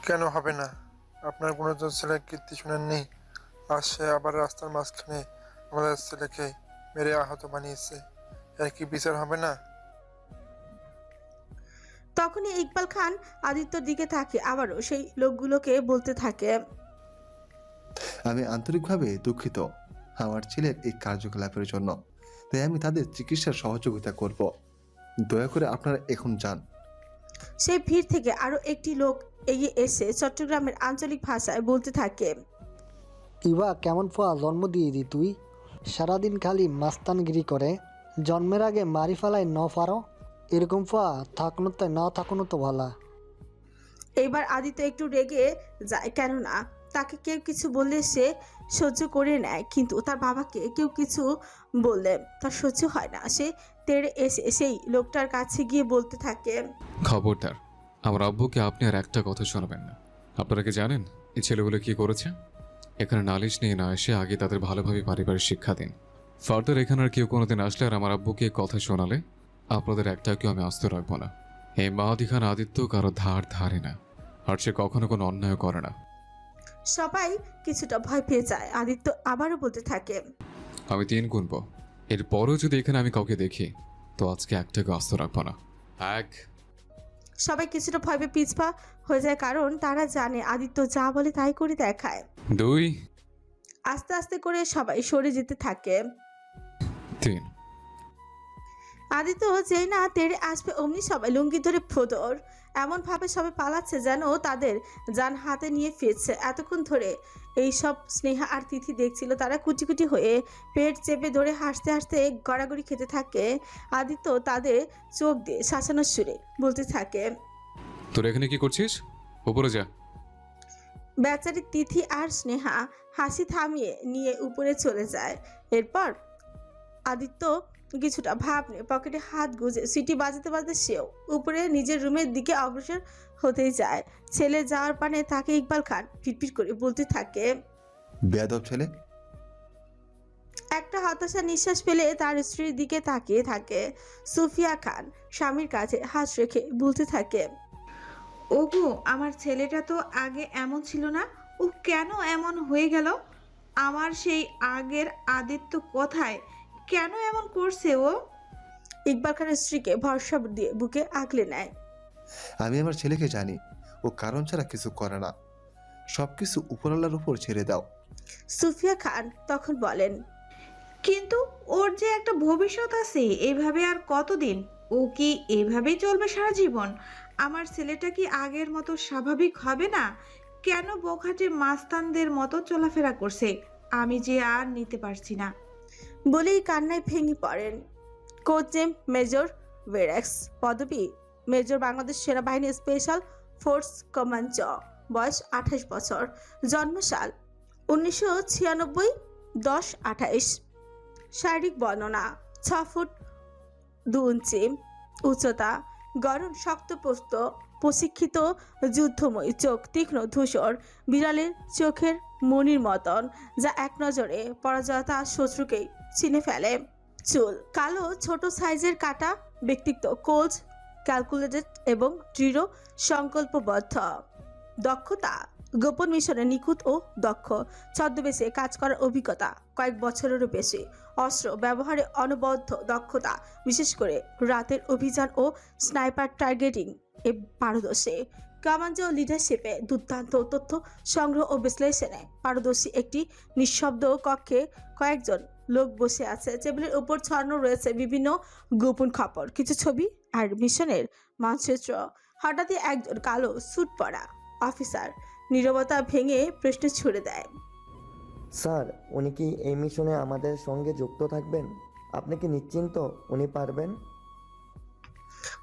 কেন হবে না? আপনার কোনো ছেলের কীর্তি শুনেননি? আর সে আবার রাস্তার মাঝখানে আমাদের ছেলেকে মেরে আহত বানিয়েছে, এর কি বিচার হবে না? তখনই ইকবাল খান আদিত্যর দিকে তাকিয়ে আবারও সেই লোকগুলোকে বলতে থাকে, আমি আন্তরিকভাবে দুঃখিত আমার ছেলের এই কার্যকলাপের জন্য, তাই আমি তাদের চিকিৎসার সহযোগিতা করব। দয়া করে আপনারা এখন যান। সেই ভিড় থেকে আরো একটি লোক এগিয়ে এসে চট্টগ্রামের আঞ্চলিক ভাষায় বলতে থাকে, ইবা কেমন ফোয়া জন্ম দিয়ে দি তুই? সারাদিন খালি মাস্তানগিরি করে, জন্মের আগে মারি ফেলাই ন পারো? এরকম ফোয়া থাকুনো তাই না থাকুনো তো ভালা। এইবার আদিত্য একটু রেগে যায়, কেননা তাকে কেউ কিছু বললে সে সহ্য করে নেয়, কিন্তু তার বাবাকে কেউ কিছু বললে তার সহ্য হয় না। সে তেড়ে এসে সেই লোকটার কাছে গিয়ে বলতে থাকে, খবরদার, আমার আব্বুকে আপনি আর একটা কথা শোনাবেন না। আপনারা কি জানেন এই ছেলেগুলো কি করেছে? এখানে নালিশ নিয়ে না এসে আগে তাদের ভালোভাবে পারিবারিক শিক্ষা দিন। ফার্দার এখানে আর কেউ কোনোদিন আসলে আর আমার আব্বুকে কথা শোনালে আপনাদের একটাকেও আমি আস্ত রাখবো না। এই মাহাদি খান আদিত্য কারো ধারে না, আর সে কখনো কোনো অন্যায় করে না। সবাই কিছুটা ভয় পেয়ে যায়। আদিত্য আবারও বলতে থাকে, আমি 3 গুনবো, এরপরও যদি এখানে আমি কাউকে দেখি তো আজকে একটাকে আস্ত রাখবো না। 1। সবাই কিছুটা ভয় পেয়ে পিছপা হয়ে যায়, কারণ তারা জানে আদিত্য যা বলে তাই করে দেখায়। 2। আস্তে আস্তে করে সবাই সরে যেতে থাকে। 3। আদিত্য যেই না তেড়ে আসবে অমনি সবাই লুঙ্গি ধরে ফোদর, এমন ভাবে সবাই পালাচ্ছে যেন তাদের যান হাতে নিয়ে ফিরছে। এতক্ষণ ধরে এই সব স্নেহা আর তিথি দেখছিল, তারা কুটি কুটি হয়ে পেট চেপে ধরে হাসতে হাসতে গড়াগড়ি খেতে থাকে। আদিত্য তাদের চোখ দিয়ে শাসানোর সুরে বলতে থাকে, তোর এখানে কি করছিস? উপরে যা। বেচারি তিথি আর স্নেহা হাসি থামিয়ে নিয়ে উপরে চলে যায়। এরপর আদিত্য কিছুটা ভাব নিয়ে পকেটে হাত গুজে সিটি বাজাতে বাজাতে সেও উপরে নিজের রুমের দিকে অগ্রসর হতেই যায়। ছেলে যাওয়ার পানে তাকে ইকবাল খান পিটপিট করে বলতে থাকে, বেয়াদব ছেলে। একটা হতাশা নিঃশ্বাস ফেলে তার স্ত্রীর দিকে তাকিয়ে থাকে। সুফিয়া খান স্বামীর কাছে হাত রেখে বলতে থাকে, ওগো, আমার ছেলেটা তো আগে এমন ছিল না, ও কেন এমন হয়ে গেল? আমার সেই আগের আদিত্য কোথায়? কেন এমন করছে ও? ইকবাল খানের স্ত্রীকে ভরসা দিয়ে বুকে আগলে নেয়। আমি আমার ছেলেকে জানি, ও কারণ ছাড়া কিছু করে না, সবকিছু উপরওয়ালার উপর ছেড়ে দাও। সুফিয়া খান তখন বলেন, কিন্তু ওর যে একটা ভবিষ্যৎ আছে, এভাবে আর কতদিন? ও কি এভাবেই চলবে সারা জীবন? আমার ছেলেটা কি আগের মতো স্বাভাবিক হবে না? কেন বখাটে মাস্তানদের মতো চলাফেরা করছে? আমি যে আর নিতে পারছি না। বলেই কান্নায় ভেঙে পড়েন। কোচ নেম মেজর ওয়েরেক্স, পদবি মেজর, বাংলাদেশ সেনাবাহিনী স্পেশাল ফোর্স কমান্ড, বয়স 28 বছর, জন্মসাল 1996, 10-28, শারীরিক বর্ণনা 6 ফুট 2 ইঞ্চি উচ্চতা, গড়ন শক্তপোস্ত, প্রশিক্ষিত, যুদ্ধময়ী চোখ, তীক্ষ্ণ ধূসর বিড়ালের চোখের মনির মতন, যা এক নজরে পরাজয়তা শত্রুকেই চিনে ফেলে। চুল কালো, ছোট সাইজের কাটা, ব্যক্তিত্ব কোচ ক্যালকুলেটেড এবং দৃঢ় সংকল্পবদ্ধ। দক্ষতা, গোপন মিশনে নিখুঁত ও দক্ষ। ছদ্মবেশে কাজ করার অভিজ্ঞতা কয়েক বছরেরও বেশি। অস্ত্র ব্যবহারে অনবদ্য দক্ষতা, বিশেষ করে রাতের অভিযান ও স্নাইপার টার্গেটিং এ পারদর্শী। কমান্ডো লিডারশিপে দুর্দান্ত, তথ্য সংগ্রহ ও বিশ্লেষণে পারদর্শী। একটি নিঃশব্দ কক্ষে কয়েকজন লোক বসে আছে। টেবিলের উপর ছড়ানো রয়েছে বিভিন্ন গোপন খবর, কিছু ছবি আর মিশনের মানচিত্র। হঠাৎই একজন কালো স্যুট পরা অফিসার নীরবতা ভেঙে প্রশ্ন ছুড়ে দেয়। স্যার, উনি কি এই মিশনে আমাদের সঙ্গে যুক্ত থাকবেন? আপনি কি নিশ্চিন্ত উনি পারবেন?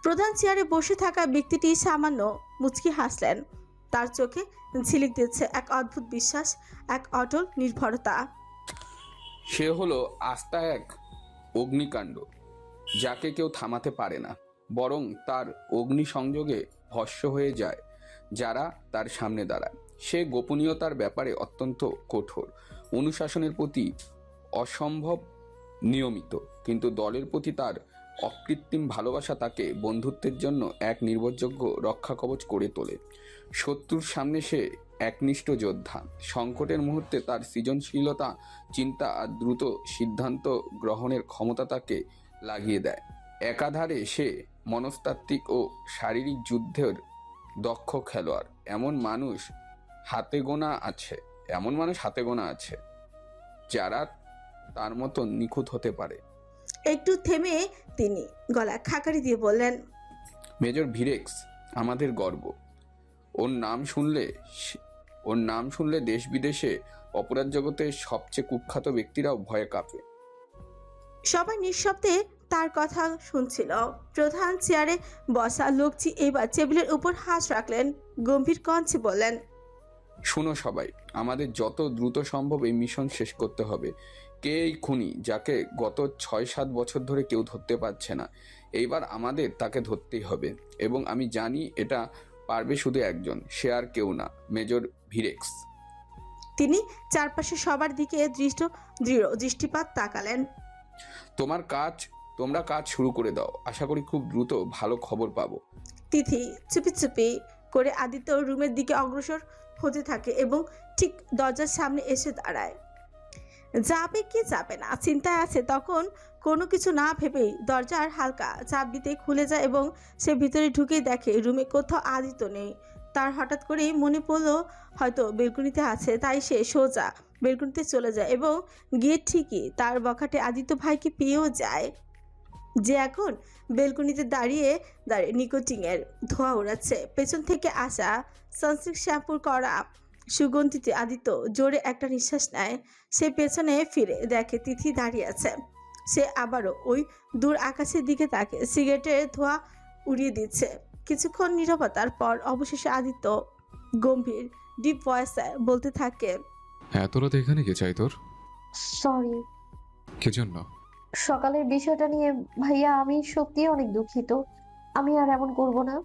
প্রধান চেয়ারে বসে থাকা ব্যক্তিটি সামান্য মুচকি হাসলেন। তার চোখে ঝিলিক দিচ্ছে এক অদ্ভুত বিশ্বাস, এক অটল নির্ভরতা। সে হলো আস্থা এক অগ্নিকাণ্ড, যাকে কেউ থামাতে পারে না, বরং তার অগ্নি সংযোগে ভস্ম হয়ে যায় যারা তার সামনে দাঁড়ায়। সে গোপনীয়তার ব্যাপারে অত্যন্ত কঠোর, অনুশাসনের প্রতি অসম্ভব নিয়মিত, কিন্তু দলের প্রতি তার অকৃত্রিম ভালোবাসা তাকে বন্ধুত্বের জন্য এক নির্ভরযোগ্য রক্ষা কবচ করে তোলে। শত্রুর সামনে সে একনিষ্ঠ যোদ্ধা। সংকটের মুহূর্তে তার সৃজনশীলতা, চিন্তা আর দ্রুত সিদ্ধান্ত গ্রহণের ক্ষমতা তাকে লাগিয়ে দেয়। একাধারে সে মনস্তাত্ত্বিক ও শারীরিক যুদ্ধের দক্ষ খেলোয়াড়। এমন মানুষ হাতে গোনা আছে যারা তার মতো নিখুঁত হতে পারে। একটু থেমে তিনি গলা খাকারি দিয়ে বললেন, মেজর ভিরেক্স আমাদের গর্ব। ওর নাম শুনলে দেশ বিদেশে অপরাধ জগতের সবচেয়ে কুখ্যাত ব্যক্তিরাও ভয়ে কাঁপে। সবাই নিঃশব্দে তার কথা শুনছিল। প্রধান চেয়ারে বসা লোকটি এবার টেবিলের উপর হাত রাখলেন, গম্ভীর কণ্ঠে বললেন, শোনো সবাই, আমাদের যত দ্রুত সম্ভব এই মিশন শেষ করতে হবে। কে এই খুনি যাকে গত 6-7 বছর ধরে কেউ ধরতে পারছে না? এইবার আমাদের তাকে ধরতেই হবে, এবং আমি জানি এটা পারবে শুধু একজন, সে আর কেউ না, মেজর ভিরেক্স। তিনি চারপাশে সবার দিকে দৃঢ় দৃষ্টিপাত তাকালেন। তোমরা কাজ শুরু করে দাও, আশা করি খুব দ্রুত ভালো খবর পাবো। তিথি চুপি চুপি করে আদিত্য রুমের দিকে অগ্রসর হতে থাকে এবং ঠিক দরজার সামনে এসে দাঁড়ায়। যাবে কি যাবে না চিন্তায় আছে, তখন কোনো কিছু না ভেবেই দরজার হালকা চাপ দিতে খুলে যায় এবং সে ভিতরে ঢুকেই দেখে রুমে কোথাও আদিত্য নেই। তার হঠাৎ করেই মনে পড়লো হয়তো বেলকনিতে আছে, তাই সে সোজা বেলকনিতে চলে যায় এবং গিয়ে ঠিকই তার বখাটে আদিত্য ভাইকে পেয়েও যায়, যে এখন বেলকনিতে দাঁড়িয়ে নিকোটিনের ধোঁয়া উড়াচ্ছে। পেছন থেকে আসা সানসিল্ক শ্যাম্পুর করা সুগন্ধিতে আদিত্য জোরে একটা নিঃশ্বাস নেয়। সে পেছনে ফিরে দেখে তিথি দাঁড়িয়ে আছে। সে আবারও ওই দূর আকাশের দিকে তাকে সিগারেটের ধোঁয়া উড়িয়ে দিচ্ছে। কিছুক্ষণ নীরবতার পর অবশেষে আদিত্য গম্ভীর ডিপ ভয়েসে বলতে থাকে, এত রাত এখানে কে চাই তোর? সরি। কি জন্য? সকালের বিষয়টা নিয়ে ভাইয়া, আমি সত্যিই অনেক দুঃখিত। আমি আর এমন করব না।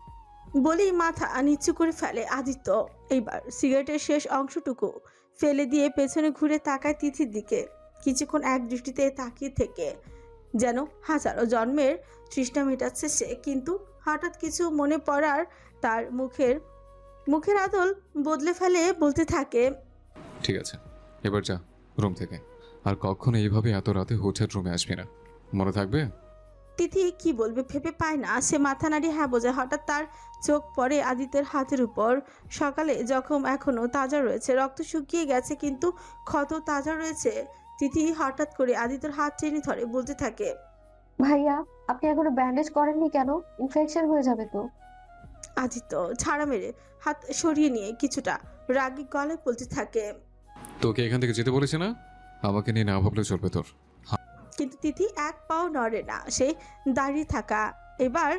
বলেই মাথা নিচু করে ফেলে আদিত্য। এইবার সিগারেটের শেষ অংশটুকু ফেলে দিয়ে পেছনে ঘুরে তাকায় তিথির দিকে। কিছুক্ষণ এক দৃষ্টিতে তাকিয়ে থেকে যেন হাজারো জন্মের তৃষ্ণা মেটাচ্ছে সে, কিন্তু হঠাৎ কিছু মনে পড়ার তার মুখের আদল বদলে ফেলে, বলতে থাকে, ঠিক আছে, এবার যা রুম থেকে, আর কখনো এইভাবে এত রাতে হোটেল রুমে আসবি না, মনে থাকবে? তিথি কি বলবে ভেবে পায় না। সে মাথা নাড়িয়ে হ্যাঁ বোঝায়। হঠাৎ তার চোখ পড়ে আদিত্যের হাতের উপর। সকালে জখম এখনো তাজা রয়েছে, রক্ত শুকিয়ে গেছে কিন্তু ক্ষত তাজা রয়েছে। তিথি হঠাৎ করে আদিত্যের হাত টেনে ধরে, বলতে থাকে, ভাইয়া, আপনি এখনো ব্যান্ডেজ করেননি কেন? ইনফেকশন হয়ে যাবে তো। আদিত্য ছাড়া মেরে হাত সরিয়ে নিয়ে কিছুটা রাগী গলায় বলতে থাকে, তোকে এখান থেকে যেতে বলেছে না? আমাকে নিয়ে না ভাবলে চলবে তোর। কিন্তু তিথি এক পাও নড়ে না, সে দাঁড়িয়ে থাকা। এবার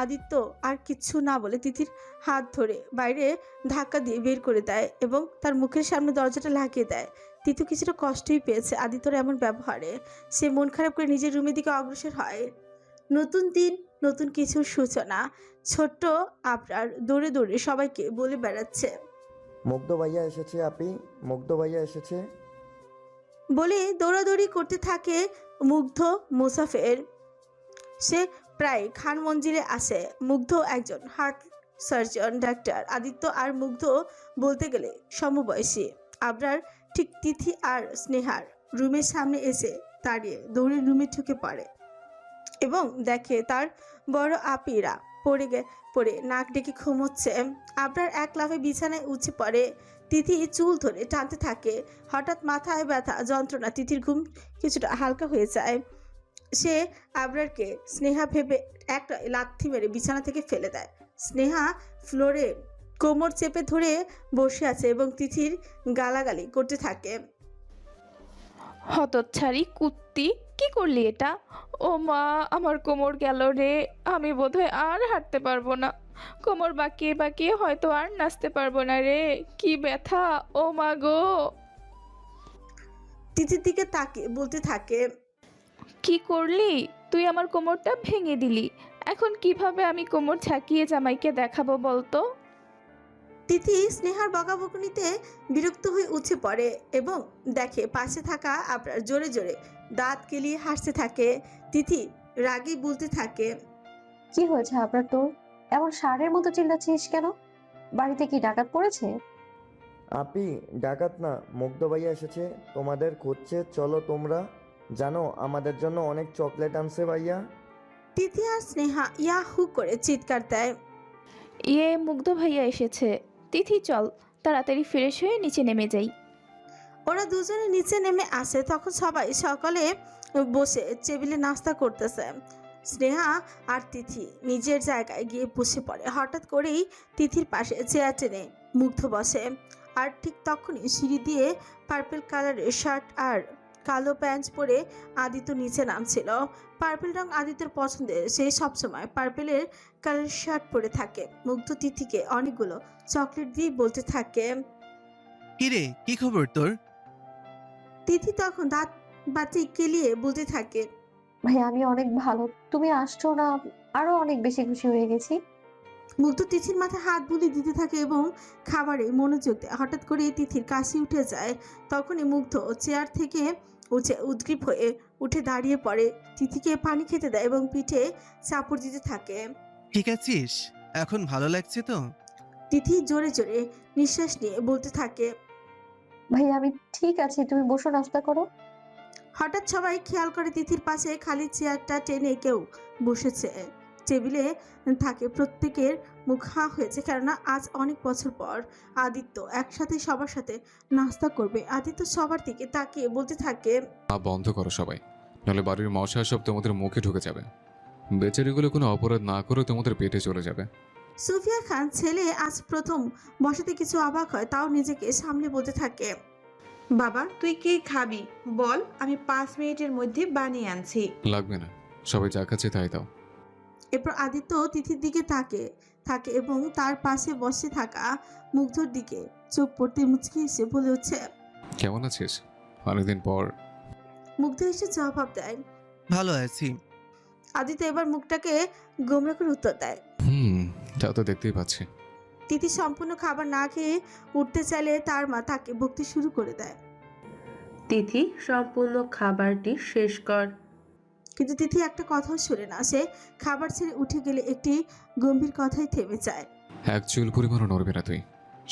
আদিত্য আর কিচ্ছু না বলে তিথির হাত ধরে বাইরে ধাক্কা দিয়ে বের করে দেয় এবং তার মুখের সামনে দরজাটা লাগিয়ে দেয়। তিথি কিছুটা কষ্টই পেয়েছে আদিত্যর এমন ব্যবহারে। সে মন খারাপ করে নিজের রুমের দিকে অগ্রসর হয়। নতুন দিন, নতুন কিছুর সূচনা। ছোট্ট আবরার দৌড়ে দৌড়ে সবাইকে বলে বেড়াচ্ছে, মুগ্ধ ভাইয়া এসেছে আপি, মুগ্ধ ভাইয়া এসেছে বলে দৌড়াদৌড়ি করতে থাকে মুগ্ধ মুসাফের। সে প্রায় খান মঞ্জিলে আসে। মুগ্ধ একজন হার্ট সার্জন ডাক্তার। আদিত্য আর মুগ্ধ বলতে গেলে সমবয়সী। আবরার ঠিক তিথি আর স্নেহার রুমের সামনে এসে দাঁড়িয়ে দৌড়ে রুমে ঢুকে পড়ে এবং দেখে তার বড় আপিরা পড়ে নাক ডেকে ঘুমোচ্ছে। আবরার এক লাফে বিছানায় উঠে পড়ে। তিথি চুল ধরে টানতে থাকে। হঠাৎ মাথায় ব্যথা যন্ত্রণা, তিথির ঘুম কিছুটা হালকা হয়ে যায়। সে আবরারকে স্নেহা ভেবে একটা লাথি মেরে বিছানা থেকে ফেলে দেয়। স্নেহা ফ্লোরে কোমর চেপে ধরে বসে আছে এবং তিথির গালাগালি করতে থাকে। হতচ্ছাড়ি কুত্তি, কি করলি এটা? ও মা, আমার কোমর গেল রে। আমি বোধহয় আর হাঁটতে পারবো না। কোমর বাঁকিয়ে বাঁকিয়ে হয়তো আর নাচতে পারবো না রে। কি ব্যথা, ও মা গো। তিথির দিকে তাকিয়ে বলতে থাকে, কি করলি তুই? আমার কোমরটা ভেঙে দিলি। এখন কিভাবে আমি কোমর ঝাঁকিয়ে জামাইকে দেখাবো বলতো? তিথি স্নেহার বকাবকুনিতে বিরক্ত হয়ে উঠে পড়ে এবং দেখে পাশে থাকা আবরার জোরে জোরে দাঁত কেলিয়ে হাসতে থাকে। তিথি রাগে বলতে থাকে, কি হয়েছে আপনার তোর? এমন ষাঁড়ের মতো চিল্লাচ্ছিস কেন? বাড়িতে কি ডাকাত পড়েছে? আপি, ডাকাত না, মুগ্ধ ভাইয়া এসেছে, তোমাদের খুঁজছে। চলো তোমরা। জানো আমাদের জন্য অনেক চকলেট আনছে ভাইয়া। তিথি আর স্নেহা ইয়াহু করে চিৎকার দেয়। মুগ্ধ ভাইয়া এসেছে। তিথি চল তাড়াতাড়ি ফ্রেশ হয়ে নিচে নেমে যাই। ওরা দুজনে নিচে নেমে আসে। তখন সকালে বসে টেবিলে নাস্তা করতেছে। স্নেহা আর তিথি নিজের জায়গায় গিয়ে বসে পড়ে। হঠাৎ করেই তিথির পাশে চেয়ার টেনে মুগ্ধ বসে। আর ঠিক তখনই সিঁড়ি দিয়ে পার্পল কালারের শার্ট আর কালো প্যান্ট পরে আদিত্য নিচে নামছিল। পার্পল রং আদিত্যের পছন্দের। সে সবসময় পার্পেলের কালার শার্ট পরে থাকে। মুগ্ধ তিথিকে অনেকগুলো চকলেট দিয়ে বলতে থাকে, কিরে, কি খবর তোর? তিথি তখন দাঁত বাতি কেলিয়ে বলতে থাকে, ভাই আমি অনেক ভালো, তুমি আসছো না আরো অনেক বেশি খুশি হয়ে গেছি। মুগ্ধ তিথির মাথায় হাত বুলিয়ে দিতে থাকে এবং খাবারে মনোযোগ দেয়। হঠাৎ করে তিথির কাশি উঠে যায়। তখনই মুগ্ধ চেয়ার থেকে উদ্গ্রীব হয়ে উঠে দাঁড়িয়ে পড়ে। তিথিকে পানি খেতে দেয় এবং পিঠে চাপড় দিতে থাকে। ঠিক আছিস? এখন ভালো লাগছে তো? তিথি জোরে জোরে নিঃশ্বাস নিয়ে বলতে থাকে, ভাই আমি ঠিক আছি, তুমি বসো, নাস্তা করো। হঠাৎ সবাই খেয়াল করে তিথির পাশে খালি চেয়ারটা টেনে কেউ বসেছে। টেবিলে থাকে প্রত্যেকের মুখ হাঁ হয়েছে, কেননা আজ অনেক বছর পর আদিত্য একসাথে সবার সাথে নাস্তা করবে। আদিত্য সবার দিকে তাকিয়ে বলতে থাকে, বন্ধ করো সবাই, নাহলে বাড়ির মশা সব তোমাদের মুখে ঢুকে যাবে। বেচারিগুলো কোনো অপরাধ না করে তোমাদের পেটে চলে যাবে। সুফিয়া খান ছেলে আজ প্রথম বসাতে কিছু অবাক হয়, তাও নিজেকে সামলে বলতে থাকে, বাবা তুই কি খাবি বল, আমি 5 মিনিটের মধ্যে বানিয়ে আনছি। লাগবে না, সবাই যা খাচ্ছে তাই দাও। এরপর আদিত্য তিথির দিকে থাকে এবং তার পাশে বসে থাকা মুগ্ধর দিকে চোখ পড়তে মুচকি এসে বলে উঠছে, কেমন আছিস? অনেকদিন পর। মুগ্ধ এসে জবাব দেয়, ভালো আছি। আদিত্য এবার মুখটাকে গোমড়া করে উত্তর দেয়, তা তো দেখতেই পাচ্ছি। তিথি সম্পূর্ণ খাবার না খেয়ে উঠতে চাইলে তার মা তাকে বকতে শুরু করে দেয়, তিথি সম্পূর্ণ খাবারটি শেষ কর। কিন্তু তিথি একটা কথাও শুনে না। সে খাবার ছেড়ে উঠে গেলে একটি গম্ভীর কথাই থেমে যায়, এক চুল পরিমাণও নড়বে না তুই,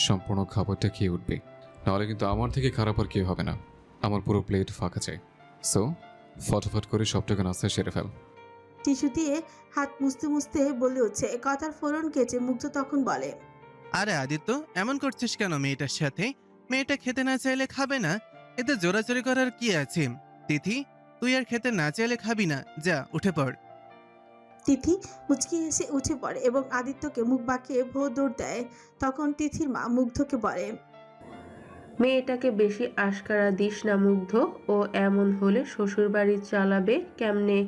সম্পূর্ণ খাবারটা খেয়ে উঠবি, নাহলে কিন্তু আমার থেকে খারাপ আর কেউ হবে না। আমার পুরো প্লেট ফাঁকা চাই। সো ফটাফট করে সবটাকে নাস্তা সেরে ফেল। টিস্যু দিয়ে হাত মুছতে মুছতে বলে উঠছে। কথার ফোরন কেটে মুগ্ধ তখন বলে, আরে আদিত্য, এমন করছিস কেন মেয়েটার সাথে? মেয়েটা খেতে না চাইলে খাবে না, এতে জোরাজোরি করার কি আছে? তিথি, তুই আর খেতে না চাইলে খাবি না, যা উঠে পড়। তিথি মুচকি এসে উঠে পড়ে এবং আদিত্যকে মুখ বাঁকিয়ে ভোর দৌড় দেয়। তখন তিথির মা মুগ্ধকে বলে, মেয়েটাকে বেশি আশকারা দিস না মুগ্ধ, ও এমন হলে শ্বশুর বাড়ি চালাবে কেমনে?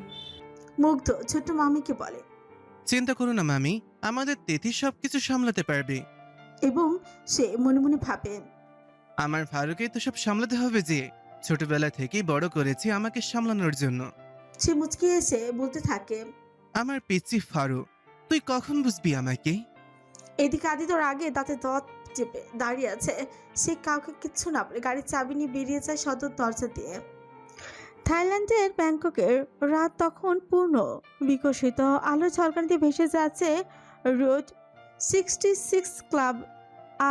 মুগ্ধ ছোট মামিকে বলে, চিন্তা করো না মামি, আমাদের তিথি সবকিছু সামলাতে পারবে। এবং সে মনে মনে ভাবে, আমার ফারুকে তো সব সামলাতে হবে, যে ছোটবেলা থেকেই বড় করেছি আমাকে সামলানোর জন্য। সে মুচকি এসে বলতে থাকে, আমার পিচ্ছি ফারু, তুই কখন বুঝবি আমাকে? এদিকে আদিত্যর আগে তাতে দাঁত চেপে দাঁড়িয়ে আছে। সে কাউকে কিচ্ছু না বলে গাড়ির চাবি নিয়ে বেরিয়ে যায় সদর দরজা দিয়ে। থাইল্যান্ডের ব্যাংককের রাত তখন পূর্ণ বিকশিত আলো ঝলকানিতে ভেসে যাচ্ছে রোড 66 ক্লাব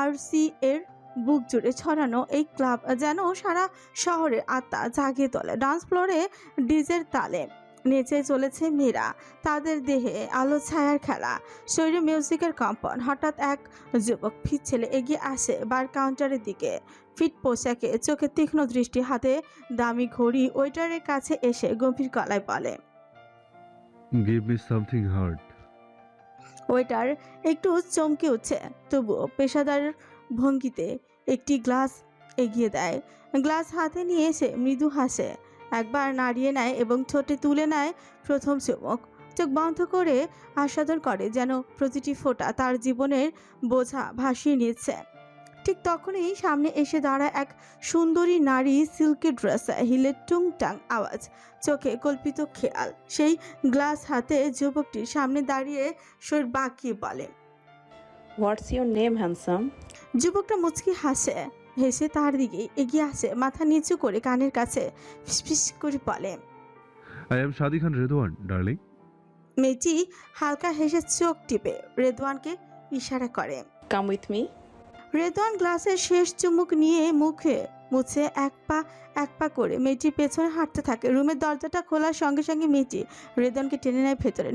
RC এর বুক জুড়ে ছড়ানো এই ক্লাব যেন সারা শহরের আত্মা জাগিয়ে তোলে। ডান্স ফ্লোরে ডিজের তালে নেচে চলেছে মেয়েরা, তাদের দেহে আলো ছায়ার খেলা, শরীরে মিউজিকের কম্পন। হঠাৎ এক যুবক ফিট ছেলে এগিয়ে আসে বার কাউন্টারের দিকে। ফিট পোশাকে, চোখে তীক্ষ্ণ দৃষ্টি, হাতে দামি ঘড়ি। ওয়েটারের কাছে এসে গম্ভীর গলায় বলে, give me something hard. Waiter একটু চমকে উঠছে, তবুও পেশাদার ভঙ্গিতে একটি গ্লাস এগিয়ে দেয়। গ্লাস হাতে নিয়ে এসে মৃদু হাসে, একবার নাড়িয়ে নেয় এবং ঠোঁটে তুলে নেয় প্রথম চুমুক। চোখ বন্ধ করে আস্বাদন করে যেন প্রতিটি ফোঁটা তার জীবনের বোঝা ভাসিয়ে নিচ্ছে। ঠিক তখনই সামনে এসে দাঁড়ায় এক সুন্দরী নারী, সিল্কি ড্রেসে, হিলে টুংটাং আওয়াজ, চোখে কল্পিত খেয়াল। সেই গ্লাস হাতে যুবকটির সামনে দাঁড়িয়ে শরীর বাঁকিয়ে বলে, হোয়াটস ইউর নেম হ্যান্ডসাম? যুবকটা মুচকি হাসে, হেসে তার দিকে এগিয়ে আসে, মাথা নিচু করে কানের কাছে ফিসফিস করে বলে, আই এম শাদি খান রেদওয়ান ডার্লিং। মেয়েটি হালকা হেসে চোখ টিপে রেদওয়ানকে ইশারা করে। Come with me. রেদওয়ান গ্লাসের শেষ চুমুক নিয়ে মুখে মুছে এক পা করে মেয়েটির পেছনে হাঁটতে থাকে। রুমের দরজাটা খোলার সঙ্গে সঙ্গে মেয়েটি রেদওয়ানকে টেনে নেয় ভেতরে।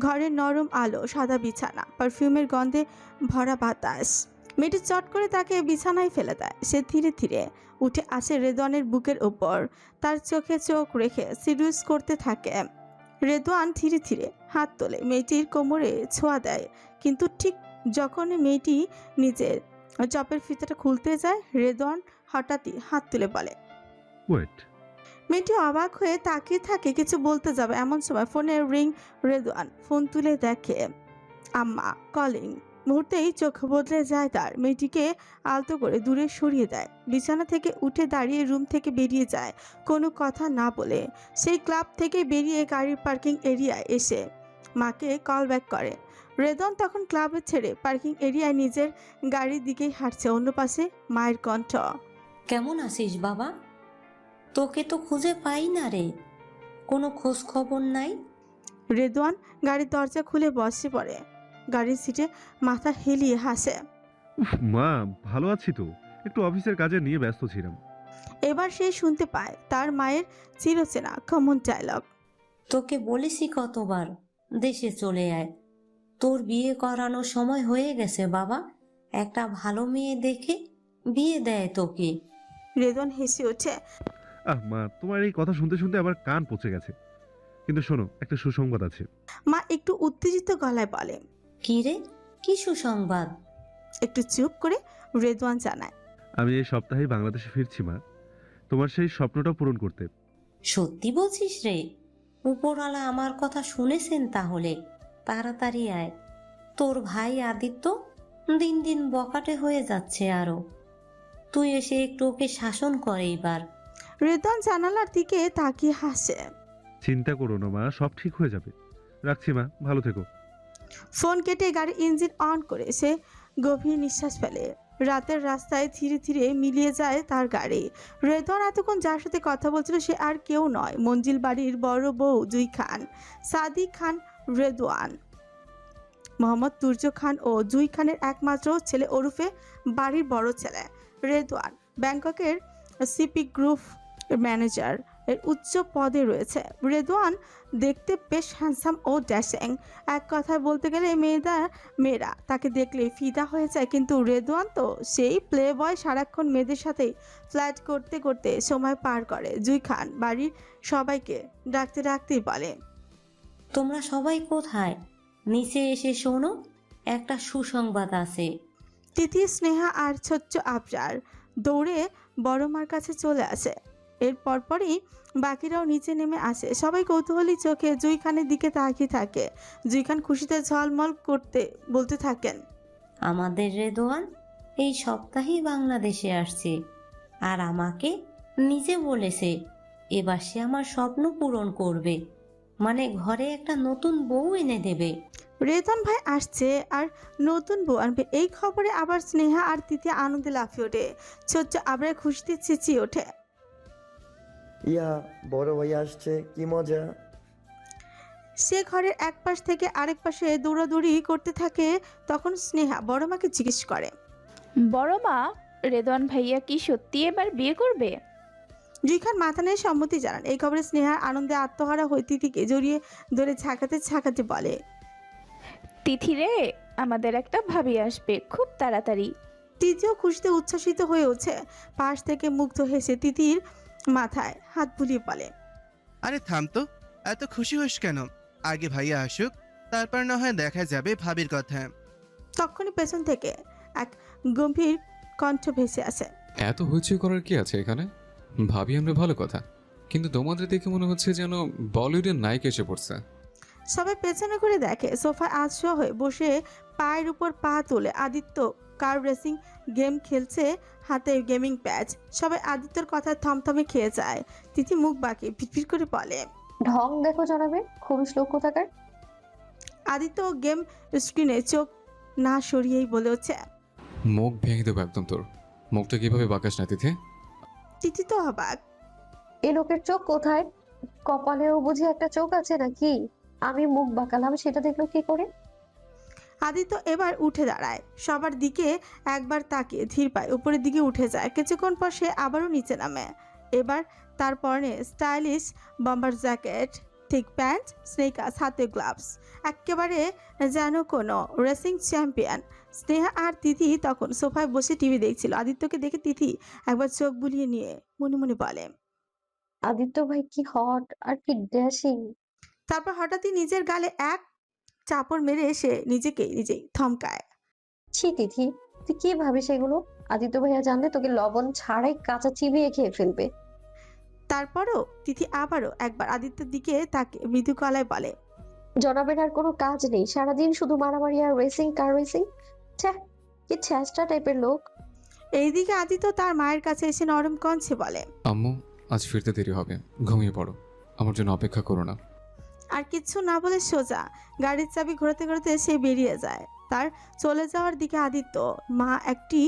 ঘরের নরম আলো, সাদা বিছানা, পারফিউমের গন্ধে ভরা বাতাস। মেয়েটি চট করে তাকে বিছানায় ফেলে দেয়। সে ধীরে ধীরে উঠে আসে রেদওয়ানের বুকের উপর, তার চোখে চোখ রেখে সিরিয়াস করতে থাকে। রেদওয়ান ধীরে ধীরে হাত তোলে, মেয়েটির কোমরে ছোঁয়া দেয়, কিন্তু ঠিক যখন মেয়েটি নিজের চপের ফিতাটা খুলতে যায়, রেদওয়ান হঠাৎই হাত তুলে বলে, ওয়েট। মেয়েটি অবাক হয়ে তাকিয়ে থাকে, কিছু বলতে যাবে এমন সময় ফোনের রিং। রেদওয়ান ফোন তুলে দেখে আম্মা কলিং। মুহূর্তেই চোখ বদলে যায় তার। মেয়েটিকে আলতো করে দূরে সরিয়ে দেয়, বিছানা থেকে উঠে দাঁড়িয়ে রুম থেকে বেরিয়ে যায় কোনো কথা না বলে। সেই ক্লাব থেকে বেরিয়ে গাড়ির পার্কিং এরিয়ায় এসে মাকে কল ব্যাক করে। রেদওয়ান তখন ক্লাবে ছেড়ে পার্কিং এরিয়ায় নিজের গাড়ির দিকেই হাঁটছে। অন্য পাশে মায়ের কণ্ঠ, কেমন আছিস বাবা? তোকে তো খুঁজে পাই না রে, কোনো খোঁজ খবর নাই। রেদওয়ান গাড়ির দরজা খুলে বসে পড়ে, গাড়ির সিটে মাথা হেলিয়ে হাসে। উফ মা, ভালো আছি তো, একটু অফিসের কাজে নিয়ে ব্যস্ত ছিলাম। এবার সে শুনতে পায় তার মায়ের চিরচেনা কমন ডায়লগ, তোকে বলেছি কতবার দেশে চলে আয়, তোর বিয়ে করানোর সময় হয়ে গেছে বাবা, একটা ভালো মেয়ে দেখে বিয়ে দেয় তোকে। রেদওয়ান হেসে ওঠে, মা, তোমার এই কথা শুনতে শুনতে আবার কান পচে গেছে। কিন্তু শোনো, একটা সুসংবাদ আছে। মা একটু উত্তেজিত গলায় বলে, কি রে, কি সুসংবাদ? একটু চুপ করে রেদওয়ান জানায়, আমি এই সপ্তাহেই বাংলাদেশে ফিরছি মা, তোমার সেই স্বপ্নটা পূরণ করতে। সত্যি বলছিস রে? উপরওয়ালা আমার কথা শুনেছেন তাহলে? তাড়াতাড়ি আয়, তোর ভাই আদিত্য দিন দিন বকাটে হয়ে যাচ্ছে আরো, তুই এসে একটু ওকে শাসন কর এইবার। রেদওয়ান জানালার দিকে তাকিয়ে হাসে, চিন্তা করো না মা, সব ঠিক হয়ে যাবে। রাখছি মা, ভালো থেকো। ফোন কেটে গাড়ির ইঞ্জিন অন করে সে গভীর নিঃশ্বাস ফেলে। রাতের রাস্তায় ধীরে ধীরে মিলিয়ে যায় তার গাড়ি। রেদওয়ান এতক্ষণ যার সাথে কথা বলছিল সে আর কেউ নয়, মঞ্জিল বাড়ির বড় বউ জুই খান, সাদিক খান রেদওয়ান, মোহাম্মদ তুর্য খান ও জুই খানের একমাত্র ছেলে ওরফে বাড়ির বড় ছেলে। রেদওয়ান ব্যাংককের সিপি গ্রুপ ম্যানেজার এর উচ্চ পদে রয়েছে। রেদওয়ান দেখতে বেশ হ্যান্ডসাম ও ড্যাশিং। এক কথায় বলতে গেলে মেয়েরা তাকে দেখলে ফিদা হয়ে যায়, কিন্তু রেদওয়ান তো সেই প্লে বয়, সারাক্ষণ মেয়েদের সাথেই ফ্ল্যাট করতে করতে সময় পার করে। জুই খান বাড়ির সবাইকে ডাকতে ডাকতেই বলে, তোমরা সবাই কোথায়? নিচে এসে শোনো, একটা সুসংবাদ আছে। তিথি, স্নেহা আর ছোট্ট আবরার দৌড়ে বড় মার কাছে চলে আসে। এর পরপরই বাকিরাও নিচে নেমে আসে। সবাই কৌতূহলী চোখে জুই খানের দিকে তাকিয়ে থাকে। জুই খান খুশিতে ঝলমল করতে বলতে থাকেন, আমাদের রেদওয়ান এই সপ্তাহেই বাংলাদেশে আসছে, আর আমাকে নিজে বলেছে এবার সে আমার স্বপ্ন পূরণ করবে, মানে ঘরে একটা নতুন বউ এনে দেবে। রেদওয়ান ভাই আসছে আর নতুন বউ আনবে, এই খবরে আবার স্নেহা আর তিথি আনন্দে লাফিয়ে ওঠে। ছোট্ট আবরার খুশিতে চেঁচিয়ে ওঠে, ইয়া বড় ভাইয়া আসছে, কি মজা। সে ঘরের এক পাশ থেকে আরেক পাশে দৌড়াদৌড়ি করতে থাকে। তখন স্নেহা বড় মাকে জিজ্ঞেস করে, বড় মা, রেদওয়ান ভাইয়া কি সত্যি এবার বিয়ে করবে? জুই মাথা নিয়ে সম্মতি জানান। এই খবরে স্নেহা আনন্দে আত্মহারা হয়ে তিথিকে জড়িয়ে ধরে ঝাঁকাতে ঝাঁকাতে বলে, তিথি রে, আমাদের একটা ভাবি আসবে খুব তাড়াতাড়ি। তিথিও খুশিতে উচ্ছ্বাসিত হয়ে ওঠে। পাশ থেকে মুগ্ধ হেসে তিথির মাথায় হাত বুলিয়ে বলে, আরে থাম তো, এত খুশি হোস কেন? আগে ভাইয়া আসুক, তারপর না হয় দেখা যাবে ভাবির কথা। তখনই পেছন থেকে এক গম্ভীর কণ্ঠ ভেসে আসে, এত হইচই করার কি আছে এখানে? ভাবি আমরা ভালো কথা, কিন্তু তোমাদের দেখে মনে হচ্ছে যেন বলিউডের নায়ক এসে পড়ছে। সবাই পেছনে করে দেখে সোফায় আশ্রয় হয়ে বসে পায়ের উপর পা তুলে আদিত্য কার রেসিং গেম খেলছে, হাতে গেমিং প্যাচ। সবাই আদিত্যর কথা থমথমে খেয়ে যায়। তিথি মুখ বাঁকে ভিড় করে বলে, ঢং দেখো জনাবে, খুবই শ্লোক কোথাকার। আদিত্য গেম স্ক্রিনে চোখ না সরিয়েই বলে হচ্ছে, মুখ ভেঙে দেবো একদম তোর। মুখটা কিভাবে বাঁকাস না তিথি? তিথি তো অবাক। এই লোকের চোখ কোথায়? কপালেও বুঝি একটা চোখ আছে নাকি? আমি মুখ বাঁকালাম, সেটা দেখলো কি করে? আদিত্য এবার উঠে দাঁড়ায়, সবার দিকে একবার তাকিয়ে ধীর পায়ে উপরের দিকে উঠে যায়। কিছুক্ষণ পর সে আবারও নিচে নামে। এবার তার পরনে stylish bomber jacket, thick pant, sneakers, হাতে গ্লাভস, একেবারে যেন কোনো রেসিং চ্যাম্পিয়ন। স্নেহা আর তিথি তখন সোফায় বসে টিভি দেখছিল। আদিত্যকে দেখে তিথি একবার চোখ বুলিয়ে নিয়ে মনে মনে বলে, আদিত্য ভাই কি হট আর কি ড্যাশিং। তারপর হঠাৎই নিজের গালে এক চাপড় মেরে সে নিজেই থমকায়। ছি তিথি, তুই কি ভাবিস এগুলো? আদিত্য ভাইয়া জানলে তোকে লবণ ছাড়াই কাঁচা চিবিয়ে খেয়ে ফেলবে। তারপরও তিথি আবারও একবার আদিত্যের দিকে তাকে মৃদু গলায় বলে, জনাবের আর কোনো কাজ নেই, সারাদিন শুধু মারামারি আর রেসিং, কার রেসিং। ছ্যাঃ, কি ছ্যাঁচটা টাইপের লোক। এইদিকে আদিত্য তার মায়ের কাছে এসে নরম কণ্ঠে বলে, আম্মু, আজ ফিরতে দেরি হবে, ঘুমিয়ে পড়ো, আমার জন্য অপেক্ষা করো না। আর কিচ্ছু না বলে সোজা গাড়ির চাবি ঘোরাতে ঘোরাতে সে বেরিয়ে যায়। তার চলে যাওয়ার দিকে আদিত্য মা একটি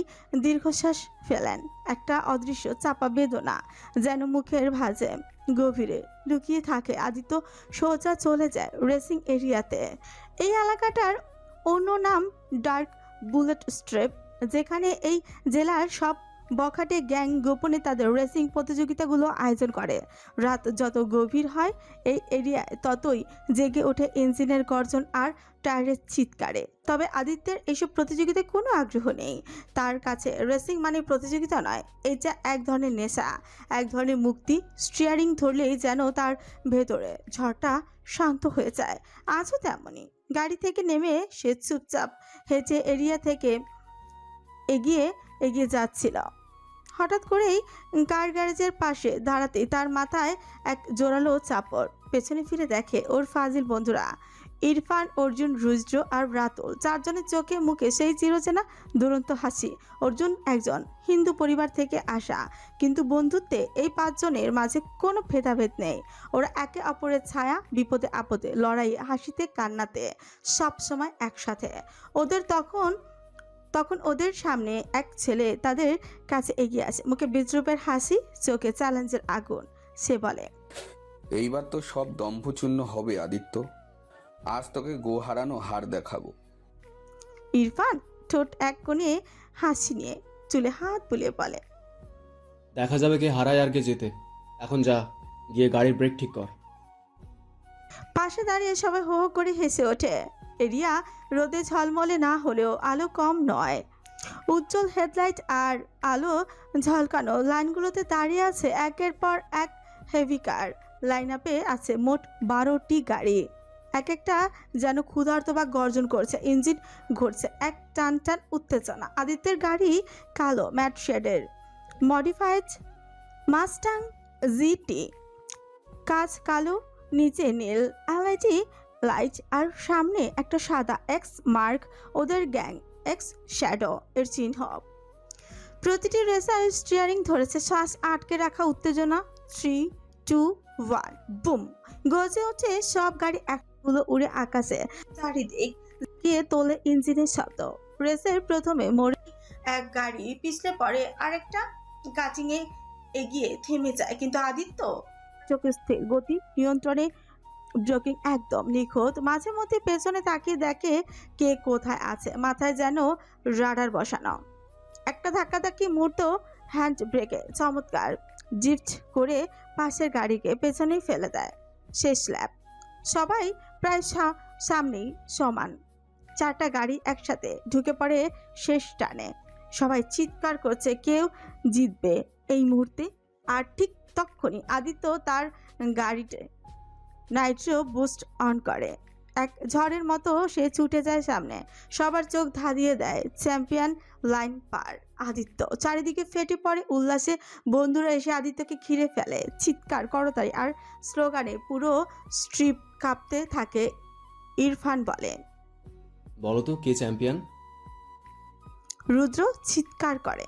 দীর্ঘশ্বাস ফেলেন। একটা অদৃশ্য চাপা বেদনা যেন মুখের ভাঁজে গভীরে লুকিয়ে থাকে। আদিত্য সোজা চলে যায় রেসিং এরিয়াতে। এই এলাকাটার অন্য নাম ডার্ক বুলেট স্ট্রিপ, যেখানে এই জেলার সব বখাটে গ্যাং গোপনে তাদের রেসিং প্রতিযোগিতাগুলো আয়োজন করে। রাত যত গভীর হয় এই এরিয়ায় ততই জেগে ওঠে ইঞ্জিনের গর্জন আর টায়ারের চিৎকারে। তবে আদিত্যের এইসব প্রতিযোগিতায় কোনো আগ্রহ নেই। তার কাছে রেসিং মানে প্রতিযোগিতা নয়, এটা এক ধরনের নেশা, এক ধরনের মুক্তি। স্টিয়ারিং ধরলেই যেন তার ভেতরে ঝড়টা শান্ত হয়ে যায়। আজও তেমনই। গাড়ি থেকে নেমে সে চুপচাপ হেঁটে এরিয়া থেকে এগিয়ে যাচ্ছিল। হঠাৎ করেই কার গ্যারেজের পাশে দাঁড়াতেই তার মাথায় এক জোরালো চাপড়। পেছনে ফিরে দেখে ওর ফাজিল বন্ধুরা ইরফান, অর্জুন, রুদ্র আর রাতুল। চারজনের চোখে মুখে সেই চিরচেনা দুরন্ত হাসি। অর্জুন একজন হিন্দু পরিবার থেকে আসা, কিন্তু বন্ধুত্বে এই পাঁচজনের মাঝে কোনো ভেদাভেদ নেই। ওরা একে অপরের ছায়া, বিপদে আপদে, লড়াইয়ে, হাসিতে, কান্নাতে সবসময় একসাথে। তখন ওদের সামনে এক ছেলে তাদের কাছে এগিয়ে আসে, মুখে বিদ্রুপের হাসি, চোখে চ্যালেঞ্জের আগুন। সে বলে, এইবার তো সব দম্ভচূর্ণ হবে আদিত্য, আজ তোকে গো হারানো হার দেখাবো। ইরফান ঠোঁট এক কোণে হাসি নিয়ে চুলে হাত বুলিয়ে বলে, দেখা যাবে কে হারায় আর কে জেতে। এখন যা, গিয়ে গাড়ির ব্রেক ঠিক কর। পাশে দাঁড়িয়ে সবাই হো হো করে হেসে ওঠে। এরিয়া রোদে ঝলমলে না হলেও আলো কম নয়। উজ্জ্বল হেডলাইট আর আলো ঝলকানো লাইনগুলোতে দাঁড়িয়ে আছে একের পর এক হেভি কার। লাইন আপে আছে মোট 12টি গাড়ি। এক একটা যেন ক্ষুধার্ত বা গর্জন করছে। ইঞ্জিন ঘুরছে এক টান টান উত্তেজনা। আদিত্যের গাড়ি কালো ম্যাট শেডের মডিফাইড মাস্টাং জিটি, কাঁচ কালো, নিচে নীল এলইডি লাইট আর সামনে একটা সাদা এক্স মার্ক, ওদের গ্যাং এক্স শ্যাডো এর চিহ্ন। প্রতিটি রেসার স্টিয়ারিং ধরেছে, শ্বাস আটকে রাখা উত্তেজনা। 3, 2, 1 বুম, গজে ওঠে সব গাড়ি, একগুলো উড়ে আকাশে। চারিদিক গিয়ে তোলে ইঞ্জিনের শব্দ। রেসের প্রথমে মোড়ে এক গাড়ি পিছলে পড়ে, আরেকটা কাটিংয়ে এগিয়ে থেমে যায়, কিন্তু আদিত্য চোখ স্থির, গতি নিয়ন্ত্রণে, ব্লকিং একদম নিখুঁত। মাঝে মধ্যে পেছনে তাকিয়ে দেখে কে কোথায় আছে, মাথায় যেন রাডার বসানো। একটা ধাক্কাধাক্কি মুহূর্ত, হ্যান্ড ব্রেকে চমৎকার জিফট করে পাশের গাড়িকে পেছনেই ফেলে দেয়। শেষ ল্যাপ, সবাই প্রায় সামনেই সমান। 4টা গাড়ি একসাথে ঢুকে পড়ে শেষ টানে। সবাই চিৎকার করছে কেউ জিতবে এই মুহূর্তে। আর ঠিক তক্ষুনি আদিত্য তার গাড়িতে নাইট্রো বুস্ট অন করে। এক ঝড়ের মতো সে ছুটে যায় সামনে। সবার চোখ ধাঁধিয়ে দেয়। চ্যাম্পিয়ন লাইন পার। আদিত্য চারিদিকে ফেটে পড়ে উল্লাসে। বন্ধুরা এসে আদিত্যকে ঘিরে ফেলে, চিৎকার, করতালি আর স্লোগানে পুরো স্ট্রিপ কাঁপতে থাকে। ইরফান বলে, বলো তো কে চ্যাম্পিয়ন? রুদ্র চিৎকার করে,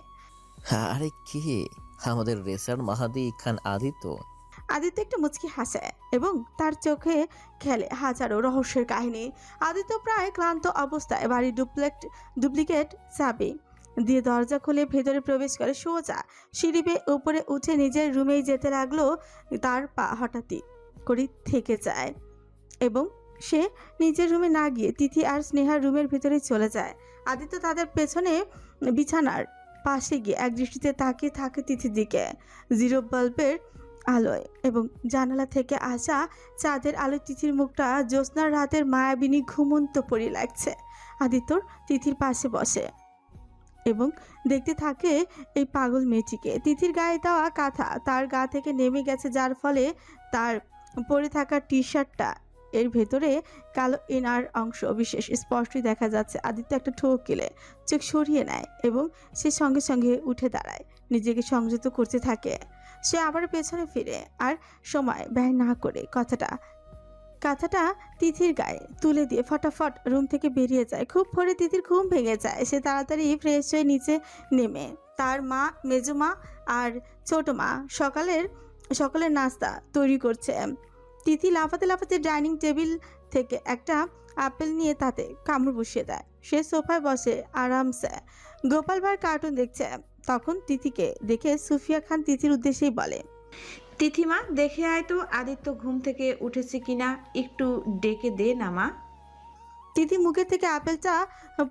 আরে কি, আমাদের রেসার মাহাদি খান আদিত্য। আদিত্য একটু মুচকি হাসে এবং তার চোখে খেলে হাজারো রহস্যের কাহিনী। আদিত্য প্রায় ক্লান্ত অবস্থায় বাড়ির ডুপ্লিকেট চাবি দিয়ে দরজা খুলে ভেতরে প্রবেশ করে। সোজা সিঁড়ি বেয়ে উপরে উঠে নিজের রুমেই যেতে লাগলো। তার পা হঠাৎই করে থেকে যায় এবং সে নিজের রুমে না গিয়ে তিথি আর স্নেহার রুমের ভিতরে চলে যায়। আদিত্য তাদের পেছনে বিছানার পাশে গিয়ে এক দৃষ্টিতে তাকিয়ে থাকে তিথির দিকে। জিরো বাল্বের আলোয় এবং জানালা থেকে আসা চাঁদের আলোয় তিথির মুখটা জ্যোৎস্নার রাতের মায়াবিনী ঘুমন্ত পরি লাগছে। আদিত্যর তিথির পাশে বসে এবং দেখতে থাকে এই পাগল মেয়েটিকে। তিথির গায়ে দেওয়া কাঁথা তার গা থেকে নেমে গেছে, যার ফলে তার পরে থাকা টি শার্টটা এর ভেতরে কালো ইনার অংশ বিশেষ স্পষ্টই দেখা যাচ্ছে। আদিত্য একটা ঠোক গেলে চোখ সরিয়ে নেয় এবং সে সঙ্গে সঙ্গে উঠে দাঁড়ায়, নিজেকে সংযত করতে থাকে। সে আবার পেছনে ফিরে আর সময় ব্যয় না করে কাঁথাটা তিথির গায়ে তুলে দিয়ে ফটাফট রুম থেকে বেরিয়ে যায়। খুব ভোরে তিথির ঘুম ভেঙে যায়। সে তাড়াতাড়ি ফ্রেশ হয়ে নিচে নেমে তার মা, মেজমা আর ছোট মা সকালের নাস্তা তৈরি করছে। তিথি লাফাতে লাফাতে ডাইনিং টেবিল থেকে একটা আপেল নিয়ে তাতে কামড় বসিয়ে দেয়। সে সোফায় বসে আরামসে গোপাল ভাঁড় কার্টুন দেখছে। তখন তিথিকে দেখে সুফিয়া খান তিথির উদ্দেশ্যেই বলে, তিথিমা, দেখে আয় তো আদিত্য ঘুম থেকে উঠেছে কিনা, একটু ডেকে দে না মা। তিথি মুখের থেকে আপেলটা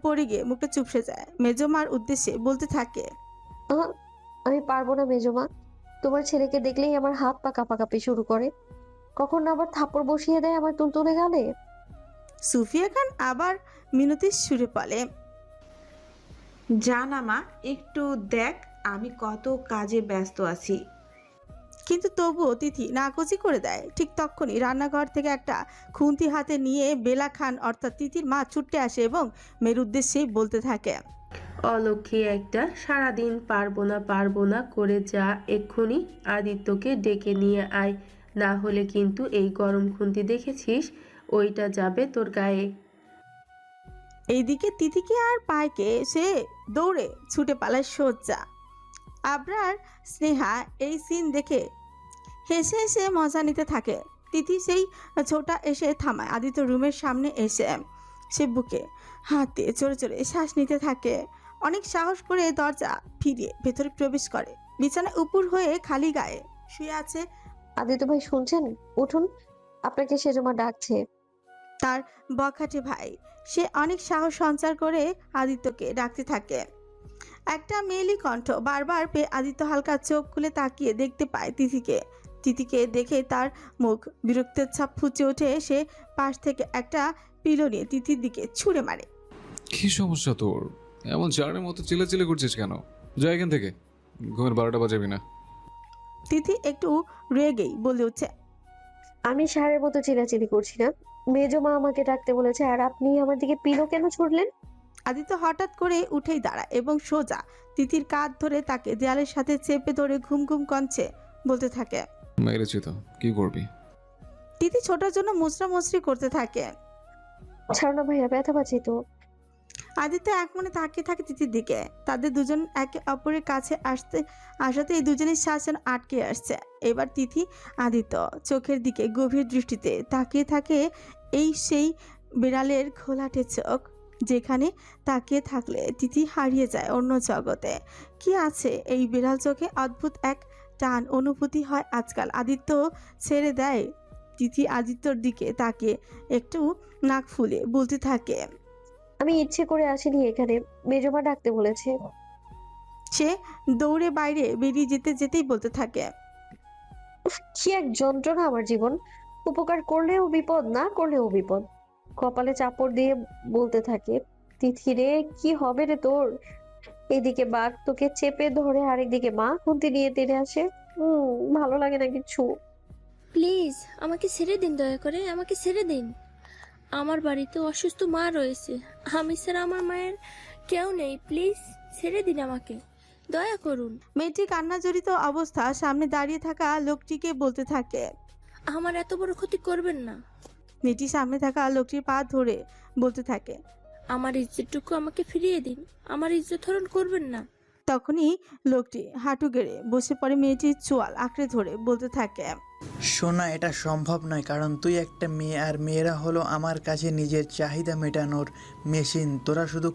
পড়ে গিয়ে মুখটা চুপসে যায়। মেজমার উদ্দেশ্যে বলতে থাকে, আমি পারবো না মেজমা, তোমার ছেলেকে দেখলেই আমার হাত পা কাঁপাকাঁপি শুরু করে, কখন আবার থাপ্পড় বসিয়ে দেয় আমার তুলতুলে গালে। সুফিয়া খান আবার মিনতির সুরে বলে, জানা মা, একটু দেখ, আমি কত কাজে ব্যস্ত আছি। কিন্তু তবুও তিথি নাকচি করে দেয়। ঠিক তখনই রান্নাঘর থেকে একটা খুন্তি হাতে নিয়ে বেলা খান অর্থাৎ তিথির মা ছুটে আসে এবং মেয়ের উদ্দেশ্যেই বলতে থাকে, অলক্ষী একটা, সারাদিন পারবো না করে যা, এক্ষুনি আদিত্যকে ডেকে নিয়ে আয়, না হলে কিন্তু এই গরম খুন্তি দেখেছিস, ওইটা যাবে তোর গায়ে। এইদিকে তিথিকে আর পায়কে সে দৌড়ে ছুটে পালায় সোজা। আবরার স্নেহা এই সিন দেখে হেসে হেসে মজা নিতে থাকে। তিথি সেই ছোটা এসে থামায় আদিত্য রুমের সামনে এসে। সে বুকে হাত দিয়ে চড়ে চড়ে শ্বাস নিতে থাকে। অনেক সাহস করে দরজা ফিরিয়ে ভেতরে প্রবেশ করে। বিছানায় উপর হয়ে খালি গায়ে শুয়ে আছে আদিত্য ভাই, শুনছেন? উঠুন, আপনাকে সেজমা ডাকছে। তার বখাটে ভাই। সে অনেক সাহস সঞ্চার করে আদিত্যকে ডাকতে থাকে। একটা মেয়েলি কণ্ঠ বারবার পেয়ে আদিত্য হালকা চোখ খুলে তাকিয়ে দেখতে পায় তিথিকে দেখে তার মুখ বিরক্তের ছাপ ফুটে ওঠে। সে পাশ থেকে একটা পিলো নিয়ে তিথির দিকে ছুঁড়ে মারে। কি সমস্যা তোর? এমন জারের মতো চিল্লাচিল্লি করছিস কেন? যা এখান থেকে, ঘুমের 12টা বাজাবি না। তিথি একটু রেগেই বলে উঠছে, আমি সারের মতো চিল্লাচিল্লি করছি না, মেজমা আমাকে ডাকতে বলেছে, আর আপনি আমার দিকে পিলো কেন ছুড়লেন? আদিত্য হঠাৎ করে উঠেই দাঁড়ায় এবং সোজা তিথির কাঁধ ধরে তাকে দেয়ালের সাথে চেপে ধরে ঘুম ঘুম কঞ্চে বলতে থাকে, মেরেছি তো, কি করবি? তিথি ছোটার জন্য মুচড়ামুচড়ি করতে থাকে। ছাড়ো না ভাইয়া, ব্যথা পাচ্ছি তো। আদিত্য এক মনে তাকিয়ে থাকে তিথির দিকে। তাদের দুজন একে অপরের কাছে আসাতে এই দুজনের শ্বাস যেন আটকে আসছে। এবার তিথি আদিত্য চোখের দিকে গভীর দৃষ্টিতে তাকিয়ে থাকে। এই সেই বিড়ালের ঘোলাটে চোখ, যেখানে তাকিয়ে থাকলে তিথি হারিয়ে যায় অন্য জগতে। কি আছে এই বিড়াল চোখে? অদ্ভুত এক টান অনুভূতি হয় আজকাল। আদিত্য ছেড়ে দেয় তিথি আদিত্যর দিকে তাকিয়ে একটু নাক ফুলে বলতে থাকে, আমি ইচ্ছে করে আসিনি এখানে, মেজমা ডাকতে বলেছে। সে দৌড়ে বাইরে বেরিয়ে যেতে যেতেই বলতে থাকে, উফ, কি এক যন্ত্রণা আমার জীবন। উপকার করলেও বিপদ, না করলেও বিপদ। কপালে চাপড় দিয়ে বলতে থাকে, তিথি রে, কি হবে রে তোর? এদিকে বাঘ তোকে চেপে ধরে, আরেকদিকে মা খুন্তি নিয়ে তেড়ে আসে। ভালো লাগে না কিছু। প্লিজ আমাকে ছেড়ে দিন, দয়া করে আমাকে ছেড়ে দিন। আমার বাড়িতে অসুস্থ মা রয়েছে, আমি ছাড়া আমার মায়ের কেউ নেই। প্লিজ ছেড়ে দিন আমাকে, দয়া করুন। মেয়েটি কান্না জড়িত অবস্থা সামনে দাঁড়িয়ে থাকা লোকটিকে বলতে থাকে, আমার এত বড় ক্ষতি করবেন না। মেয়েটি সামনে থাকা লোকটির পা ধরে বলতে থাকে, আমার ইজ্জতটুকু আমাকে ফিরিয়ে দিন, আমার ইজ্জত হরণ করবেন না। তখনই লোকটি হাঁটু গেড়ে বসে পড়ে মেয়েটির চোয়াল আঁকড়ে ধরে বলতে থাকে, শোনা, এটা সম্ভব নয়, কারণ তুই একটা মেয়ে আর মেয়েরা হলো আমার কাছে নিজের চাহিদা মেটানোর মেশিন। তোরা শুধু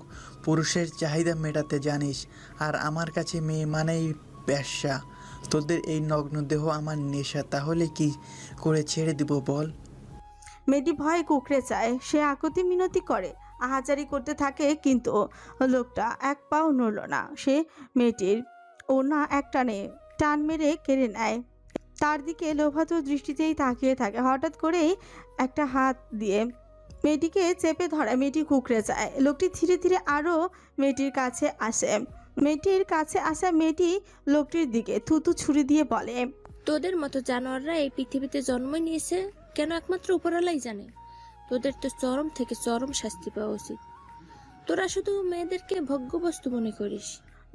পুরুষের চাহিদা মেটাতে জানিস, আর আমার কাছে মেয়ে মানেই ব্যবসা। তোদের এই নগ্ন দেহ আমার নেশা, তাহলে কি করে ছেড়ে দিব বল? মেয়েটি ভয়ে কুকড়ে যায়। সে আকুতি মিনতি করে, আহাজারি করতে থাকে, কিন্তু লোকটা এক পাও নড়ল না। সে মেয়েটির ওড়না এক টানে টান মেরে কেড়ে নেয়, তার দিকে লোভাতুর দৃষ্টিতেই তাকিয়ে থাকে। হঠাৎ করেই একটা হাত দিয়ে মেয়েটিকে চেপে ধরায়, মেয়েটি কুকড়ে যায়। লোকটি ধীরে ধীরে আরও মেয়েটির কাছে আসে। মেয়েটির কাছে আসা মেয়েটি লোকটির দিকে থুতু ছুরি দিয়ে বলে, তোদের মতো জানোয়াররা এই পৃথিবীতে জন্ম নিয়েছে কেন একমাত্র উপরওয়ালাই জানে। তোদের তো চরম থেকে চরম শাস্তি পাওয়া উচিত। তোরা শুধু মেয়েদেরকে ভোগ্যবস্তু মনে করিস।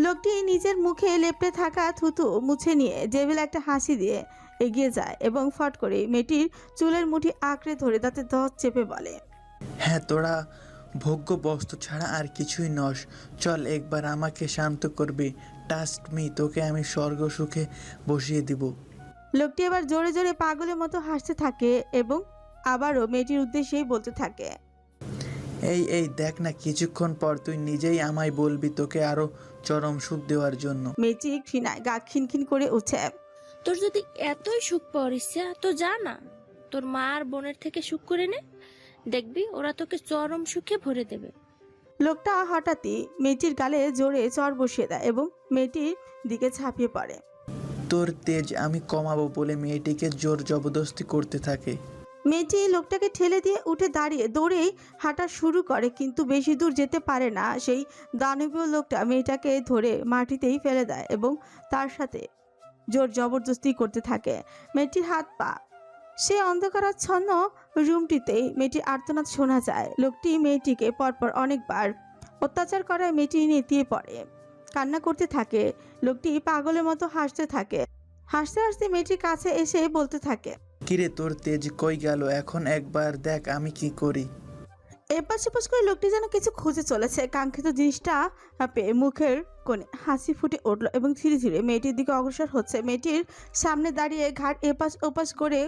লোকটি নিজের মুখে লেপটে থাকা থুতু মুছে নিয়ে জেবেল একটা হাসি দিয়ে এগিয়ে যায় এবং ফট করে মেয়েটির চুলের মুঠি আঁকড়ে ধরে দাঁতে দাঁত চেপে বলে, হ্যাঁ, তোরা ভোগ্য বস্তু ছাড়া আর কিছুই নস। চল, একবার আমাকে শান্ত করবি। ট্রাস্ট মি, তোকে আমি স্বর্গ সুখে বসিয়ে দিব। লোকটি এবার জোরে জোরে পাগলের মতো হাসতে থাকে এবং আবারও মেয়েটির উদ্দেশ্যেই বলতে থাকে, এই দেখ না, কিছুক্ষণ পর তুই নিজেই আমায় বলবি তোকে আরো চরম সুখ দেওয়ার জন্য। মেয়েটি ঘৃণায় গা খিনখিন করে উঠে, তোর যদি এতই সুখ পাওয়ার ইচ্ছা তো যা না, তোর মা আর বোনের থেকে সুখ করে নে, দেখবি ওরা তোকে চরম সুখে ভরে দেবে। লোকটা হঠাৎই মেয়েটির গালে জোরে চড় বসিয়ে দেয় এবং মেয়েটির দিকে ঝাঁপিয়ে পড়ে। তোর তেজ আমি কমাবো বলে মেয়েটিকে জোর জবরদস্তি করতে থাকে। মেয়েটি লোকটাকে ঠেলে দিয়ে উঠে দাঁড়িয়ে দৌড়েই হাঁটা শুরু করে, কিন্তু বেশি দূর যেতে পারে না। সেই দানবীয় লোকটা মেয়েটাকে ধরে মাটিতেই ফেলে দেয় এবং তার সাথে জোর জবরদস্তি করতে থাকে। মেয়েটির হাত পা সে অন্ধকারাচ্ছন্ন রুমটিতেই মেয়েটির আর্তনাদ শোনা যায়। লোকটি মেয়েটিকে পরপর অনেকবার অত্যাচার করায় মেয়েটি নেতিয়ে পড়ে, কান্না করতে থাকে। লোকটি পাগলের মতো হাসতে থাকে। হাসতে হাসতে মেয়েটির কাছে এসে বলতে থাকে, কিরে, তোর তেজ কই গেল? এখন একবার দেখ আমি কি করি। এপাশ সেপাশ করে লোকটি যেন কিছু খুঁজে চলেছে। কাঙ্ক্ষিত জিনিসটা পেয়ে মুখের কোণে হাসি ফুটে উঠল এবং ধীরে ধীরে মেয়েটির দিকে অগ্রসর হচ্ছে। মেয়েটির সামনে দাঁড়িয়ে ঘাট এপাশ ওপাশ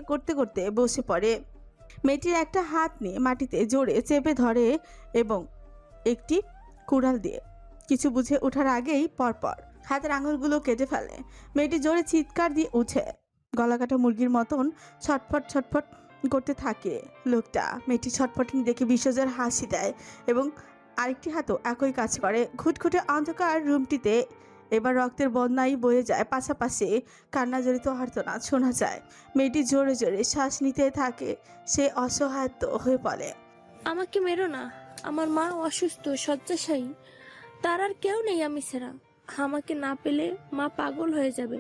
করতে করতে বসে পড়ে। মেয়েটির একটা হাত নিয়ে মাটিতে জোরে চেপে ধরে এবং একটি কুড়াল দিয়ে কিছু বুঝে ওঠার আগেই পরপর হাতের আঙুলগুলো কেটে ফেলে। মেয়েটি জোরে চিৎকার দিয়ে উঠে গলা কাটা মুরগির মতন ছটফট ছটফট করতে থাকে। লোকটা মেয়েটি ছটফটিং দেখে বিশ্বজোর হাসি দেয় এবং আরেকটি হাতও একই কাজ করে। ঘুটঘুটে অন্ধকার রুমটিতে এবার রক্তের বন্যাই বয়ে যায়, পাশাপাশি কান্না জড়িত আর্তনাদ শোনা যায়। মেয়েটি জোরে জোরে শ্বাস নিতে থাকে। সে অসহায়ত্ব হয়ে পড়ে, আমাকে মেরো না, আমার মা অসুস্থ, শয্যাশায়ী, তার আর কেউ নেই আমি ছাড়া। আমাকে না পেলে মা পাগল হয়ে যাবে,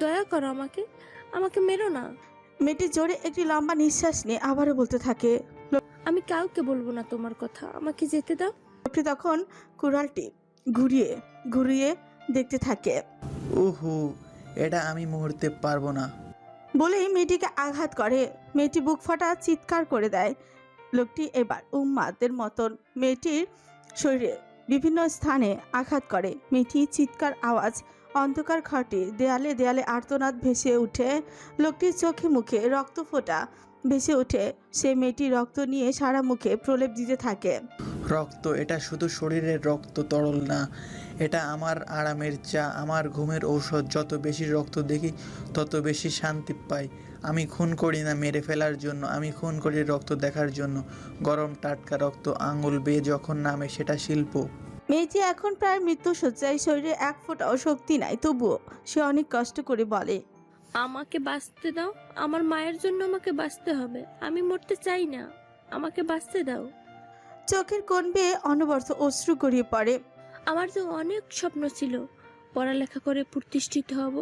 দয়া করো আমাকে, আমাকে মেরো না। মেয়েটি জোরে একটি লম্বা নিঃশ্বাস নিয়ে আবারও বলতে থাকে, আমি কাউকে বলবো না তোমার কথা, আমাকে যেতে দাও। লোকটি তখন কুড়ালটি ঘুরিয়ে ঘুরিয়ে দেখতে থাকে। ওহো, এটা আমি মুহূর্তে পারবো না বলেই মেয়েটিকে আঘাত করে। মেয়েটি বুক ফাটা চিৎকার করে দেয়। লোকটি এবার উন্মাদের মতন মেয়েটির শরীরে বিভিন্ন স্থানে আঘাত করে। মেয়েটি চিৎকার আওয়াজ অন্ধকার ঘটে, দেয়ালে দেয়ালে আর্তনাদ ভেসে উঠে। লোকটির চোখে মুখে রক্ত ফোঁটা ভেসে ওঠে। সে মেয়েটি রক্ত নিয়ে সারা মুখে প্রলেপ দিতে থাকে। রক্ত, এটা শুধু শরীরের রক্ত তরল না, এটা আমার আরামের চা, আমার ঘুমের ঔষধ। যত বেশি রক্ত দেখি তত বেশি শান্তি পাই। আমি খুন করি না মেরে ফেলার জন্য, আমি খুন করি রক্ত দেখার জন্য। গরম টাটকা রক্ত আঙুল বেয়ে যখন নামে সেটা শিল্প। মেয়েটি এখন প্রায় মৃত্যুশয্যায়, শরীরে এক ফোঁটাও শক্তি নাই, তবুও সে অনেক কষ্ট করে বলে, আমাকে বাঁচতে দাও, আমার মায়ের জন্য আমাকে বাঁচতে হবে, আমি মরতে চাই না, আমাকে বাঁচতে দাও। চোখের কোণ বেয়ে অনবরত অশ্রু গড়িয়ে পড়ে। আমার তো অনেক স্বপ্ন ছিল, পড়ালেখা করে প্রতিষ্ঠিত হব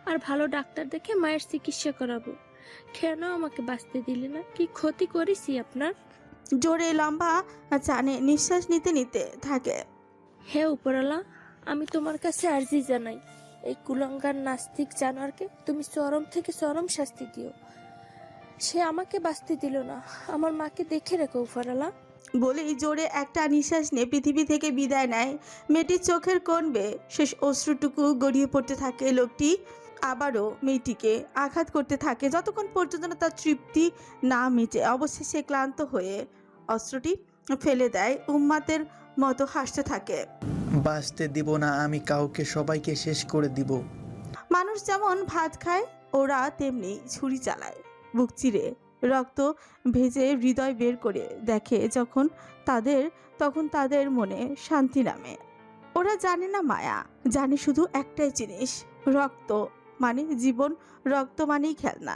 আর ভালো ডাক্তার দেখে মায়ের চিকিৎসা করাবো। কেন আমাকে বাঁচতে দিলে না? কি ক্ষতি করেছি আপনার? জোরে লম্বা টানে নিঃশ্বাস নিতে নিতে থাকে। হে উপরওয়ালা, আমি তোমার কাছে আর্জি জানাই, এই কুলাঙ্গার নাস্তিক জানোয়ারকে তুমি চরম থেকে চরম শাস্তি দিও। সে আমাকে বাঁচতে দিল না, আমার মাকে দেখে রেখো উপরওয়ালা। বলেই জোরে একটা নিঃশ্বাস নিয়ে পৃথিবী থেকে বিদায় নেয়। মেয়েটির চোখের কোণ বেয়ে শেষ অশ্রুটুকু গড়িয়ে পড়তে থাকে। লোকটি আবারও মেয়েটিকে আঘাত করতে থাকে যতক্ষণ পর্যন্ত না তার তৃপ্তি না মিটে। অবশেষে ক্লান্ত হয়ে অস্ত্রটি ফেলে দেয়, উম্মাতের মতো হাসতে থাকে। বাঁচতে দিব না আমি কাউকে, সবাইকে শেষ করে দিব। মানুষ যেমন ভাত খায়, ওরা তেমনি ছুরি চালায়, বুক চিরে রক্ত ভেজে হৃদয় বের করে দেখে তখন তাদের মনে শান্তি নামে। ওরা জানে না মায়া, জানে শুধু একটাই জিনিস, রক্ত মানে জীবন, রক্ত মানেই খেলনা।